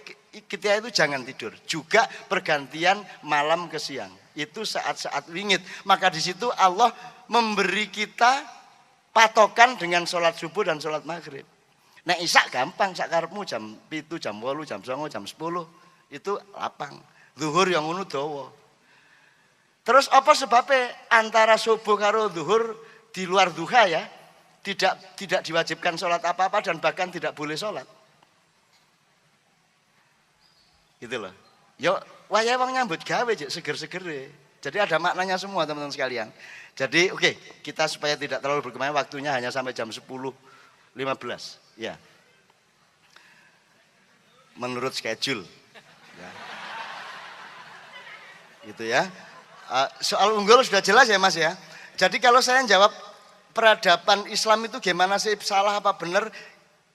kita itu jangan tidur. Juga pergantian malam ke siang. Itu saat-saat wingit. Maka di situ Allah memberi kita patokan dengan sholat subuh dan sholat maghrib. Nah isak gampang, sakarepmu jam 7, jam 8, jam 9, jam 10. Itu lapang. Zuhur yang unu dawa. Terus apa sebabnya antara subuh karo zuhur di luar duha ya? Tidak diwajibkan sholat apa-apa dan bahkan tidak boleh sholat. Gitu loh. Yo, waya wong nyambut gawe jek seger-seger. Jadi ada maknanya semua teman-teman sekalian. Jadi oke, kita supaya tidak terlalu berkemah, waktunya hanya sampai jam 10.15. Ya. Menurut schedule. Ya. Gitu ya. Soal unggul sudah jelas ya Mas ya. Jadi kalau saya jawab peradaban Islam itu gimana sih, salah apa benar?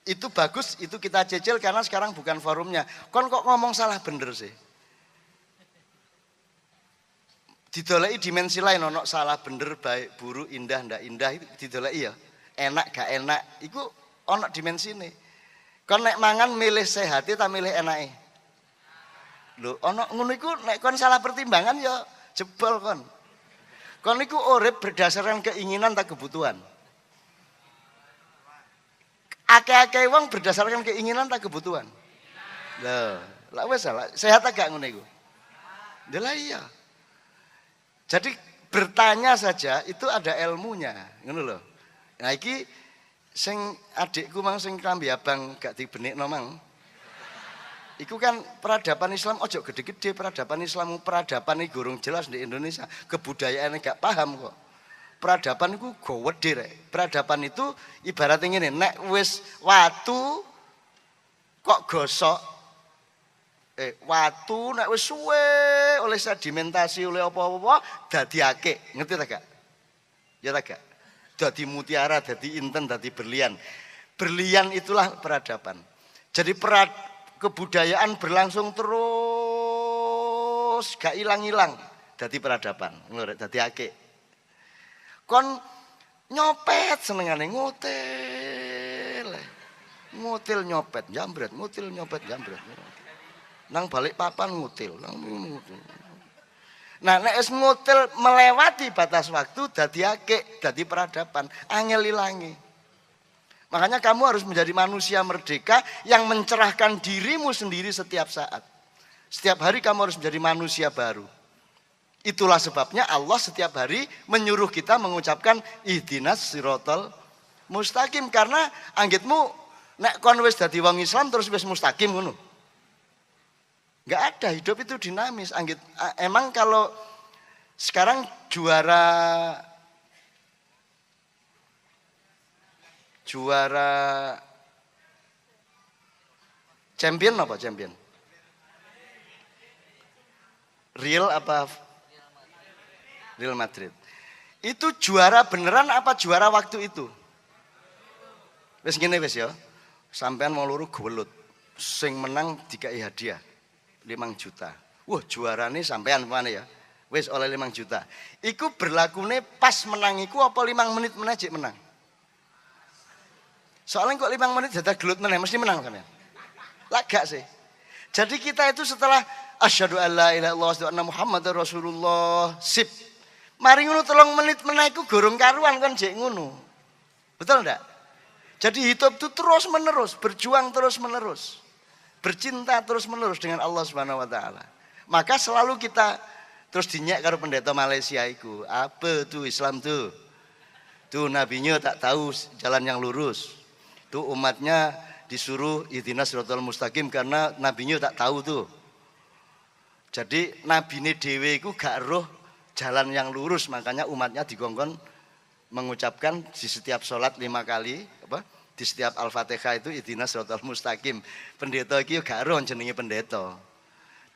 Itu bagus, itu kita cecil karena sekarang bukan forumnya. Kon kok ngomong salah bener sih? Didolei dimensi lain, ono salah bener, baik, buruk, indah, ndak indah, itu didolei ya. Enak, gak enak, itu ono dimensi ini. Kon nek mangan milih sehat, tak milih enake. Lho, ono ngono iku nek kon salah pertimbangan ya jebol kon. Kon iku urip berdasarkan keinginan tak kebutuhan. Akeh-akeh wong berdasarkan keinginan tak kebutuhan. Loh, lah wis salah. Sehat agak ngono iku. Lah iya. Jadi bertanya saja itu ada ilmunya, ngono lho. Nah iki sing adikku mang sing klambi abang gak dibenikno mang. Iku kan peradaban Islam ojo gede-gede, peradaban Islam peradaban iki gurung jelas di Indonesia. Kebudayaane gak paham kok. Peradaban itu gawede rek. Peradaban itu ibaratnya ngene, nek wis watu kok gosok watu nek wis suwe oleh sedimentasi oleh apa-apa dadi akik, ngerti ta gak? Ya ta gak? Dadi mutiara, dadi inten, dadi berlian. Berlian itulah peradaban. Jadi kebudayaan berlangsung terus gak ilang-ilang dadi peradaban, ngono rek, dadi akik. Kon nyopet senengane ngutil. Ngutil nyopet, jambret, ngutil nyopet, jambret. Nang balik papan ngutil, Nah, nek wis ngutil melewati batas waktu dadi akik, dadi peradaban, angel ilangi. Makanya kamu harus menjadi manusia merdeka yang mencerahkan dirimu sendiri setiap saat. Setiap hari kamu harus menjadi manusia baru. Itulah sebabnya Allah setiap hari menyuruh kita mengucapkan ihdinas siratal mustaqim, karena anggitmu nek kon wis dadi wong Islam terus wis mustaqim ngono. Enggak ada, hidup itu dinamis. Anggit emang kalau sekarang juara Juara champion apa champion? Real apa? Real Madrid. Itu juara beneran apa juara waktu itu? Wes ngene wes ya. Sampean mau luru gewelut. Sing menang dikai hadiah 5 juta. Wah, juarane sampean mana ya? Wes oleh 5 juta. Iku berlakune pas menang iku apa 5 menit menajik menang? Soalnya kok 5 menit dadak gelut meneh mesti menang sampean. Lah gak sih. Jadi kita itu setelah asyhadu alla ilaha illallah wa anna muhammadar rasulullah sip. Mari ngono 3 menit meneh iku gorong karuan kan jek ngono. Betul ndak? Jadi hidup itu terus menerus, berjuang terus menerus. Bercinta terus menerus dengan Allah Subhanahu wa taala. Maka selalu kita terus dinyak karo pendeta Malaysia iku. Apa tuh Islam tuh? Tuh nabinya tak tahu jalan yang lurus. Tuh umatnya disuruh ihdinas siratal mustaqim karena nabinya tak tahu tuh. Jadi nabine dhewe iku gak roh jalan yang lurus, makanya umatnya digongkon mengucapkan di setiap sholat 5 kali apa? Di setiap Al-Fatihah itu ihdinas siratal mustaqim. Pendeta iki gak roh jenenge pendeta.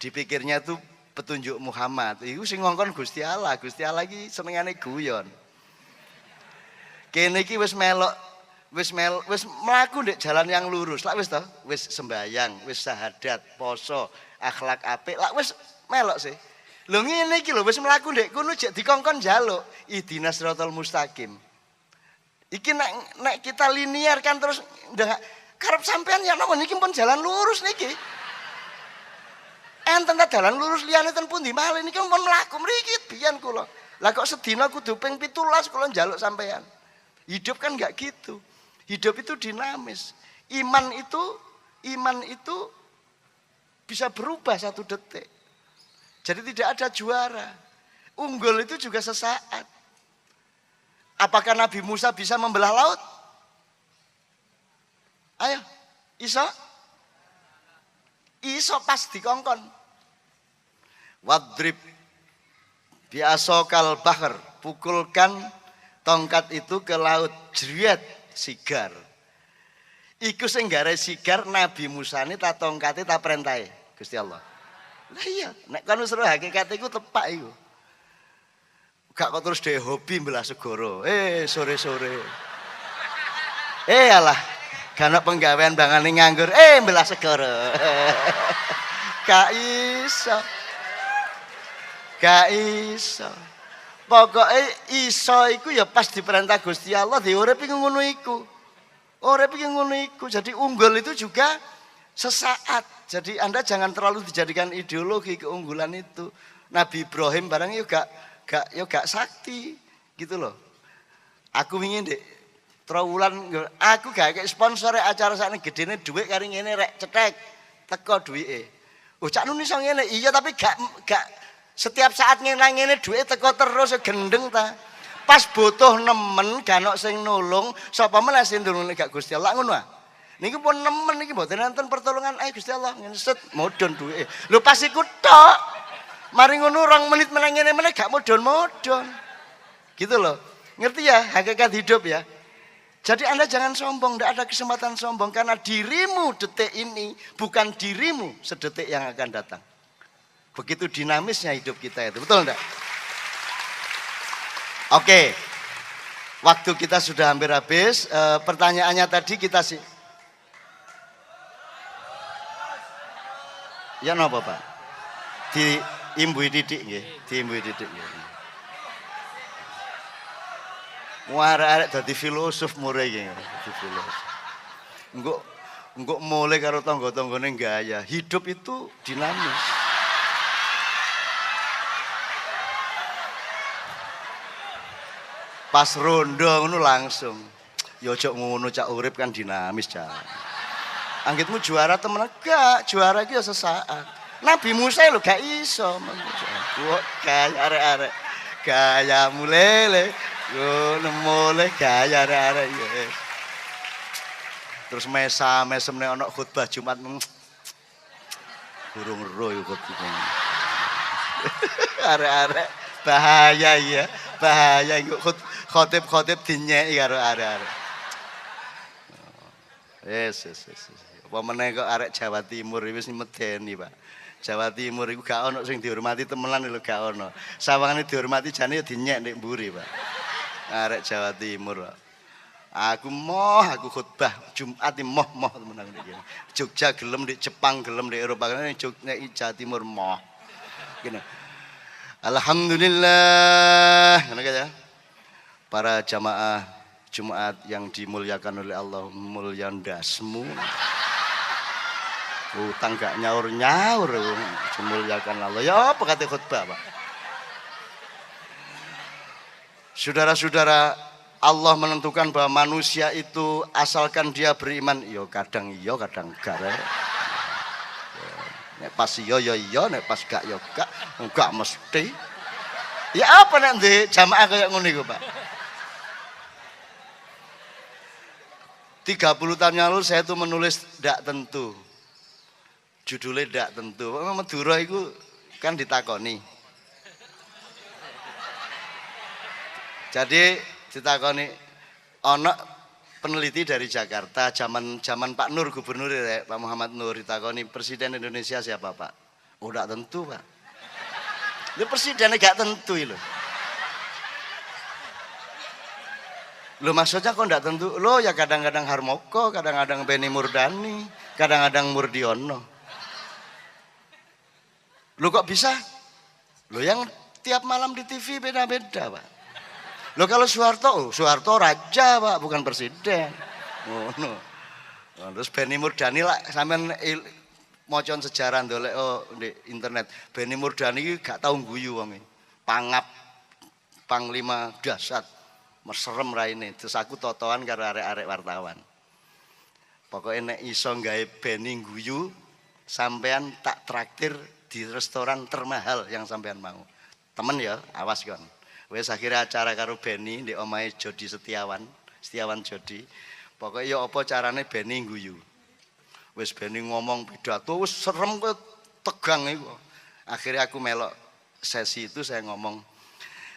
Dipikirnya itu petunjuk Muhammad. Iku sing ngongkon Gusti Allah. Gusti Allah iki senengane guyon. Kene iki wis mlaku ndek jalan yang lurus. Lah wis to, wis sembayang, wis syahadat, poso, akhlak apik. Lah wis melok sih. Lho ngene iki lho wis mlaku ndek kono jek dikongkon njaluk ihdinas siratal mustaqim. Iki nek kita linear kan terus ndak karep sampean ya napa niki pun jalan lurus niki. Enten ta dalan lurus liyane ten pundi malih niki pun mlaku mriki biyen kula. Lah kok sedina kudu ping 17 kula njaluk sampean. Hidup kan enggak gitu. Hidup itu dinamis. Iman itu bisa berubah 1 detik. Jadi tidak ada juara. Unggul itu juga sesaat. Apakah Nabi Musa bisa membelah laut? Ayo, iso? Iso pas dikongkon. Wadrib biasokal bahar. Pukulkan tongkat itu ke laut. Jriat sigar. Iku sing gare sigar Nabi Musa ini tak tongkate tak perintahe Gusti Allah. Lah iya, nek kono seru hakikat iku tepak iku. Gak kok terus dhewe hobi mbelah segara. Sore-sore. Alah, gak ana penggawean bangane nganggur. Mbelah segara. Gak iso. Gak iso. Pokoke iso iku ya pas diperintah Gusti Allah diurip iku ngono iku. Urip iki ngono iku. Jadi unggul itu juga sesaat. Jadi Anda jangan terlalu dijadikan ideologi keunggulan itu. Nabi Ibrahim barang gak sakti gitu loh. Aku ingin dek trawulan aku gak kayak sponsor acara sakne gedene dhuwit kari ngene rek cetek teko duwike. Oh cak nun iso ngene. Iya tapi gak setiap saat ngene dhuwit teko terus gendeng ta. Pas butuh nemen gak ono sing nulung sapa meneh sing nulung gak Gusti Allah ngono ah. Niki pun nemen niki mboten nonton pertolongan Gusti Allah ngeset modon duwike. Lho pas iku tok. Mari ngono 2 menit meneh ngene meneh gak modon-modon. Gitu loh. Ngerti ya hakikat hidup ya. Jadi Anda jangan sombong, tidak ada kesempatan sombong karena dirimu detik ini bukan dirimu sedetik yang akan datang. Begitu dinamisnya hidup kita itu, betul enggak? Oke. Waktu kita sudah hampir habis. Pertanyaannya tadi kita sih. Ya napa, Pak? Diimbui didik nggih, diimbui didik nggih. Arek dadi filosof mure iki, dadi filosof. Engko mulai karo tangga-tanggane gaya. Hidup itu dinamis. Pas rondo ngono langsung. Ya aja ngono cak urip kan dinamis cak. Anggitmu juara temen gak, juara iki ya sesaat. Nabi Musa lho gak iso. Kok gaya arek-arek. Gaya mulele. Yo mulai gaya arek-arek ya. Terus mesem nek ana khutbah Jumat burung ero yo khutbah. Arek-arek bahaya ya. Bahaya iku khotib dinyeki karo arek-arek. Yes. Apa meneh kok arek Jawa Timur wis medeni, Pak. Jawa Timur iku gak ono sing dihormati temenan lho gak ono. Sawangane dihormati jane ya dinyek nek mburi, Pak. Arek Jawa Timur, Pak. Aku khutbah Jumat moh temenan iki. Jogja gelem di Jepang gelem di Eropa nek Jawa Timur moh. Gini. Alhamdulillah. Ngono ya. Para jamaah Jumat yang dimuliakan oleh Allah, mulia ndasmu. Utang gak nyaur-nyaur dimuliakan Allah. Ya apa kata khutbah, Pak? Saudara-saudara, Allah menentukan bahwa manusia itu asalkan dia beriman, kadang enggak. Nek pas iya, nek pas gak enggak mesti. Ya apa nek ndek jamaah kayak ngono iku, Pak? 30 tahun yang lalu saya tuh menulis ndak tentu. Judulnya ndak tentu. Madura itu kan ditakoni. Jadi ditakoni ono peneliti dari Jakarta zaman Pak Nur gubernur ya, Pak Muhammad Nur ditakoni presiden Indonesia siapa, Pak? Oh ndak tentu, Pak. Lu presidennya gak tentu lho. Lo maksudnya kok enggak tentu? Lo ya kadang-kadang Harmoko, kadang-kadang Benny Murdani, kadang-kadang Murdiono. Lo kok bisa? Lo yang tiap malam di TV beda-beda, Pak. Lo kalau Soeharto raja, Pak, bukan presiden. Oh, no. Terus Benny Murdani lah sampean mocon sejarah ndolek di internet. Benny Murdani gak tau guyu wong. Pangap panglima dahsyat. Merserem raine, terus aku totoan karo arek-arek wartawan. Pokoknya nek iso gawe Benny guyu, sampean tak traktir di restoran termahal yang sampean mau. Temen ya, awas kon. Wes akhirnya acara karo Benny di omahe Jody Setiawan Jody. Pokoknya ya apa carane Benny guyu. Wes Benny ngomong pidato, wes serem kok tegang iku. Akhirnya aku melok sesi itu saya ngomong,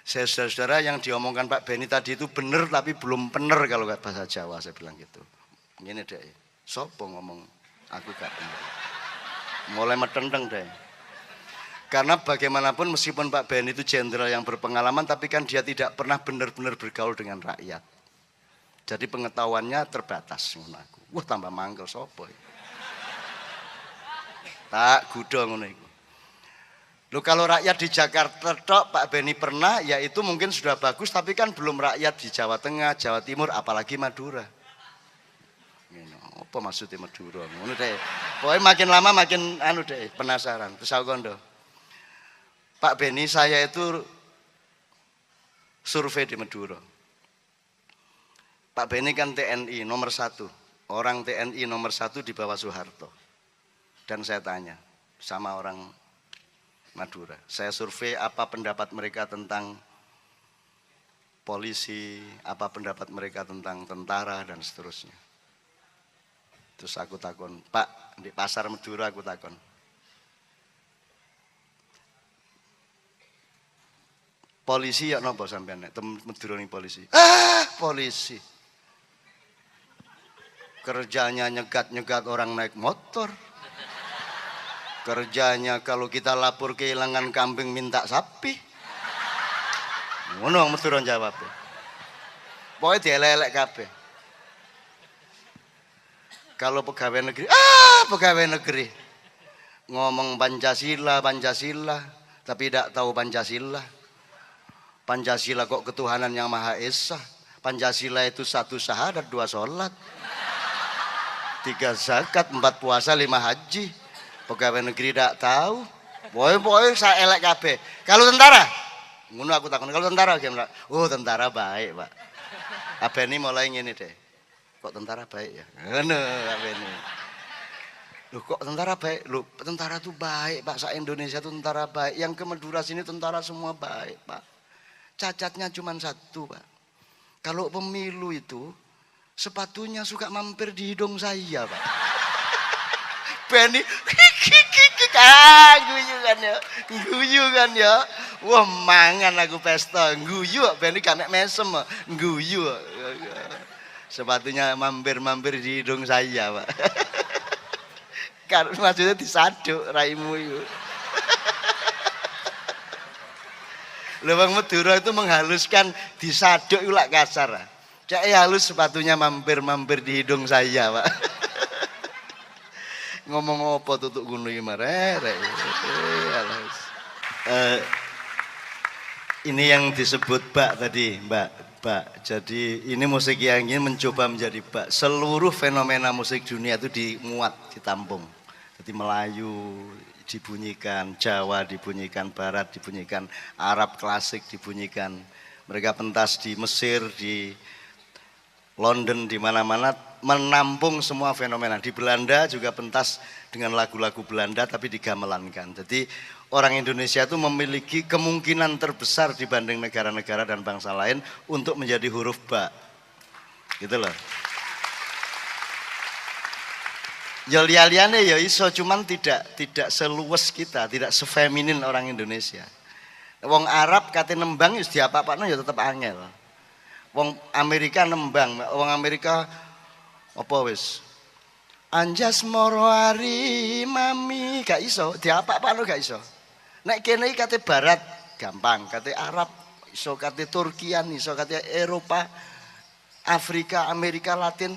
saudara-saudara yang diomongkan Pak Benny tadi itu benar tapi belum benar kalau bahasa Jawa, saya bilang gitu. Ini deh, sopo ngomong aku gak benar. Mulai metendeng deh. Karena bagaimanapun meskipun Pak Benny itu jenderal yang berpengalaman, tapi kan dia tidak pernah benar-benar bergaul dengan rakyat. Jadi pengetahuannya terbatas. Wah tambah mangkel sopo. Tak gudong ngono iku. Loh kalau rakyat di Jakarta tok Pak Benny pernah, ya itu mungkin sudah bagus, tapi kan belum rakyat di Jawa Tengah, Jawa Timur, apalagi Madura. Apa maksudnya Madura? Ngono deh. Pokoknya makin lama makin deh penasaran. Terus aku kondo. Pak Benny, saya itu survei di Madura. Pak Benny kan TNI nomor 1. Orang TNI nomor 1 di bawah Soeharto. Dan saya tanya sama orang Madura. Saya survei apa pendapat mereka tentang polisi, apa pendapat mereka tentang tentara dan seterusnya. Terus aku takon, Pak, di pasar Madura aku takon. Polisi ya nopo sampean nek Madura ning polisi. Polisi. Kerjanya nyegat-nyegat orang naik motor. Kerjanya kalau kita lapor kehilangan kambing minta sapi. Ngono mesti ron jawab. Pokoke dielek-elek kabeh. Kalau pegawai negeri, pegawai negeri ngomong Pancasila, tapi tidak tahu Pancasila. Pancasila kok ketuhanan yang Maha Esa. Pancasila itu 1 syahadat, 2 sholat, 3 zakat, 4 puasa, 5 haji. Pegawai negeri tidak tahu. Boy saya elek kabeh. Kalau tentara, ngono aku takon. Kalau tentara gimana? Oh tentara baik, Pak. Abeni mulai ngene deh. Kok tentara baik ya? Ngono Abeni. Loh kok tentara baik? Loh tentara tuh baik, Pak. Se-Indonesia tuh tentara baik. Yang ke Madura sini tentara semua baik, Pak. Cacatnya cuma 1, Pak. Kalau pemilu itu sepatunya suka mampir di hidung saya, Pak. Benny guyu kan ya. Wah mangan aku pesta guyu Benny kan nek mesem guyu. Sepatunya mampir-mampir di hidung saya, Pak. Kan maksudnya disaduk raimu itu. Lho wong Madura itu menghaluskan disaduk itu lak kasar. Cek halus sepatunya mampir-mampir di hidung saya, Pak. Ngomong apa tutuk ngono iki marek. Ini yang disebut bak tadi, bak. Jadi ini musik yang ingin mencoba menjadi bak. Seluruh fenomena musik dunia itu dimuat, ditampung. Jadi Melayu dibunyikan, Jawa dibunyikan, Barat dibunyikan, Arab klasik dibunyikan. Mereka pentas di Mesir, di London, di mana-mana menampung semua fenomena. Di Belanda juga pentas dengan lagu-lagu Belanda tapi digamelankan. Jadi orang Indonesia itu memiliki kemungkinan terbesar dibanding negara-negara dan bangsa lain untuk menjadi huruf ba. Gitu loh. Ya liane ya iso, cuman tidak seluas kita, tidak sefeminin orang Indonesia. Wong Arab kate nembang wis diapa-apakno ya tetep angel. Wong Amerika nembang, wong Amerika apa wis anjas moro ari mami gak iso, diapa-apakno gak iso. Nek kene iki kate Barat gampang, kate Arab iso, kate Turkian iso, kate Eropa, Afrika, Amerika Latin,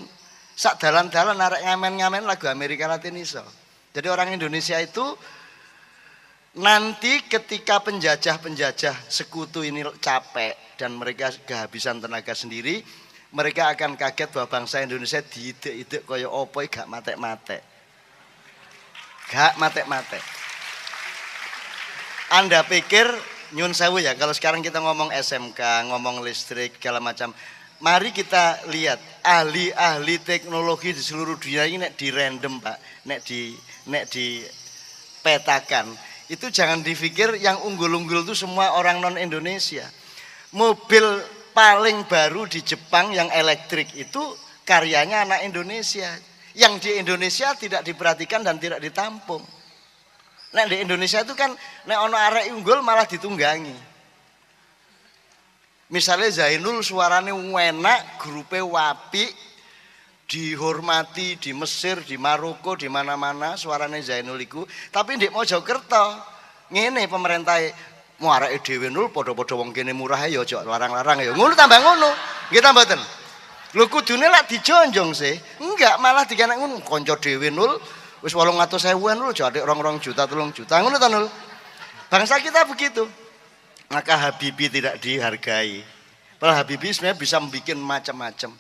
sak dalan-dalan arek ngamen-ngamen lagu Amerika Latin iso. Jadi orang Indonesia itu nanti ketika penjajah-penjajah sekutu ini capek dan mereka kehabisan tenaga sendiri, mereka akan kaget bahwa bangsa Indonesia diidek-idek kaya apa gak matek-matek. Gak matek-matek. Anda pikir nyun sewu ya, kalau sekarang kita ngomong SMK, ngomong listrik, segala macam. Mari kita lihat ahli-ahli teknologi di seluruh dunia ini nek di random, Pak, nek di petakan. Itu jangan dipikir yang unggul-unggul itu semua orang non Indonesia. Mobil paling baru di Jepang yang elektrik itu karyanya anak Indonesia. Yang di Indonesia tidak diperhatikan dan tidak ditampung. Nah di Indonesia itu kan nek ono arek unggul malah ditunggangi. Misalnya Zainul suarane enak, grupe wapi, dihormati di Mesir, di Maroko, di mana-mana suarane Zainul iku. Tapi ndek Mojokerto ngene pemerintah mau areke dhewe nul padha-padha wong kene murah ya aja larang-larang ya. Ngono tambah ngono. Nggih ta mboten? Lho kudune lak dijonjong sih. Enggak, malah dikenek ngono kanca dhewe nul wis 800.000-an lho aja 2 juta 3 juta. Ngono ta nul? Bangsa kita begitu. Maka Habibie tidak dihargai. Padahal Habibie sebenarnya bisa membuat macam-macam.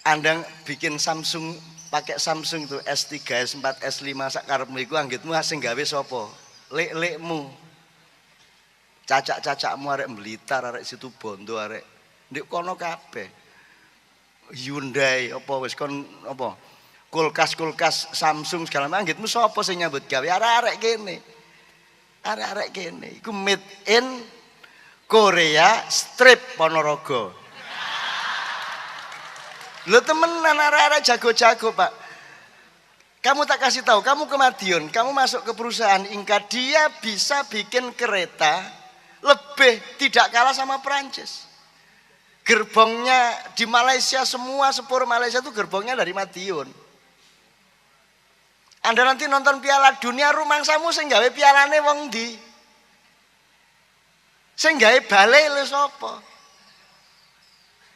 Anda bikin Samsung, pakai Samsung itu S3, S4, S5 sakarepmu iku anggitmu sing gawe sapa? Lek-lekmu. Cacak-cacakmu arek Blitar, arek situ Bondo, arek ndek kono kabeh. Hyundai apa wis kon apa? Kulkas-kulkas Samsung segala macam anggitmu sapa sing nyambut gawe? Arek-arek kene. Arek-arek kene iku made in Korea strip Ponorogo. Lo temenan arek-arek jago-jago, Pak. Kamu tak kasih tahu, kamu ke Madiun, kamu masuk ke perusahaan Inka, dia bisa bikin kereta lebih tidak kalah sama Perancis. Gerbongnya di Malaysia, semua sepur Malaysia itu gerbongnya dari Madiun. Anda nanti nonton Piala Dunia, rumangsamu sing gawe pialane wong ndi? Sing gawe bale lho sapa?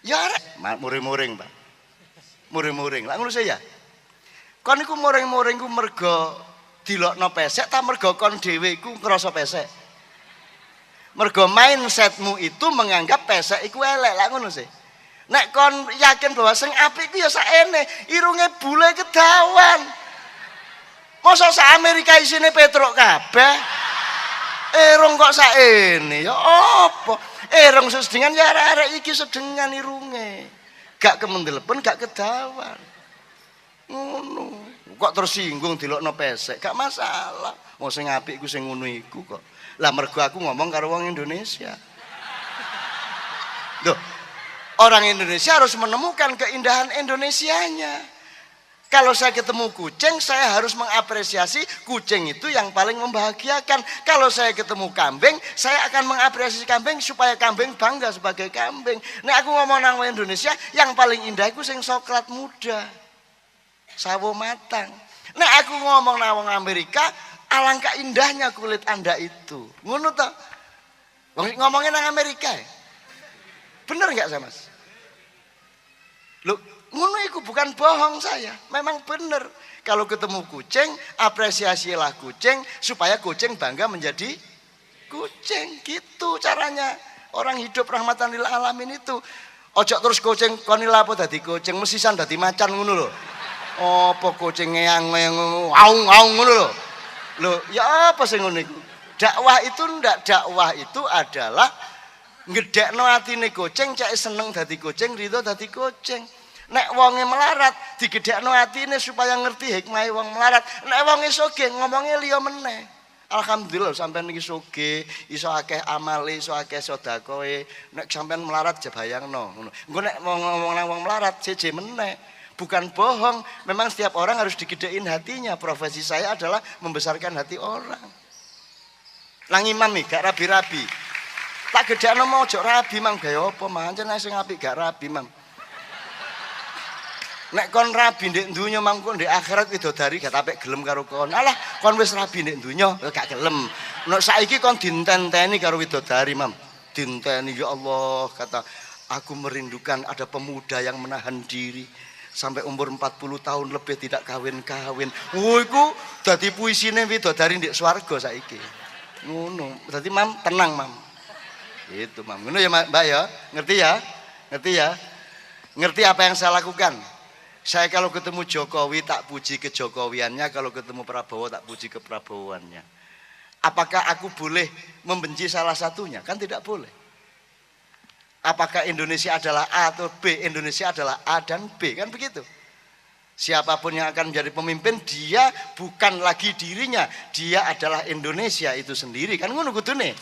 Ya arek muring-muring, Pak. Muring-muring. Lah ngono ya. Kon iku muring-muring ku mergo dilokno pesek ta mergo kon dhewe iku ngrasa pesek? Mergo mindsetmu itu menganggap pesek iku elek. Lah ngono sih. Nek kon yakin bahwa sing apik iku ya sakene, irunge bule kedawan. Masa sak Amerika isine petruk kabeh? Erong kok sakene? Ya apa? Erong sedengan ya arek-arek iki sedengan irunge. Gak kemendelepen, gak kedawan. Ngono. Kok tersinggung dilokno pesek? Gak masalah. Wong sing apik iku sing ngono iku kok. Lah mergo aku ngomong karo wong Indonesia. Loh, orang Indonesia harus menemukan keindahan Indonesianya. Kalau saya ketemu kucing, saya harus mengapresiasi kucing itu yang paling membahagiakan. Kalau saya ketemu kambing, saya akan mengapresiasi kambing supaya kambing bangga sebagai kambing. Nek aku ngomong nang Indonesia, yang paling indah itu sing coklat muda, sawo matang. Nek aku ngomong nang Amerika, alangkah indahnya kulit Anda itu. Ngono toh? Ngomongin nang Amerika. Bener nggak saya, Mas? Loh, ngono iku bukan bohong saya, memang bener. Kalau ketemu kucing, apresiasilah kucing supaya kucing bangga menjadi kucing. Gitu caranya orang hidup rahmatan lil alamin itu. Ojo terus kucing konila apa dadi kucing, mesisan dadi macan ngono lho. Apa kucing ngeyang aung ngono lho. Lho, ya apa sing ngono iku? Dakwah itu ndak, dakwah itu adalah ngedekno atine kucing, cek seneng dadi kucing, ridho dadi kucing. Nek wonge melarat digedhekno atine supaya ngerti hikmahe wong melarat. Nek wonge sugih ngomongnya liya meneh. Alhamdulillah sampean iki sugih, iso akeh amale, iso akeh sedekahe. Nek sampean melarat aja bayangno ngono. Engko nek ngomong nang wong melarat jeje meneh. Bukan bohong, memang setiap orang harus digedhekin hatinya. Profesi saya adalah membesarkan hati orang. Lang imam iki gak rabi-rabi. Tak gedhekno mau ojo rabi mang gawe apa mancen sing apik gak rabi, Mam. Nek kon rabi ndek donya mangko ndek akhirat widodari gak tapek gelem karo kon. Alah, kon wis rabi ndek donya gak gelem. Nek saiki kon ditenteni karo widodari, Mam. Ditenteni ya Allah, kata aku merindukan ada pemuda yang menahan diri sampai umur 40 tahun lebih tidak kawin-kawin. Oh iku dadi puisine widodari ndek swarga saiki. Ngono. Dadi Mam tenang, Mam. Itu, Mam. Ngono ya, Mbak ya? Ngerti ya? Ngerti ya? Ngerti apa yang saya lakukan? Saya kalau ketemu Jokowi tak puji kejokowiannya, kalau ketemu Prabowo tak puji keprabowoannya. Apakah aku boleh membenci salah satunya? Kan tidak boleh. Apakah Indonesia adalah A atau B? Indonesia adalah A dan B, kan begitu. Siapapun yang akan menjadi pemimpin, dia bukan lagi dirinya, dia adalah Indonesia itu sendiri, kan ngono kudune.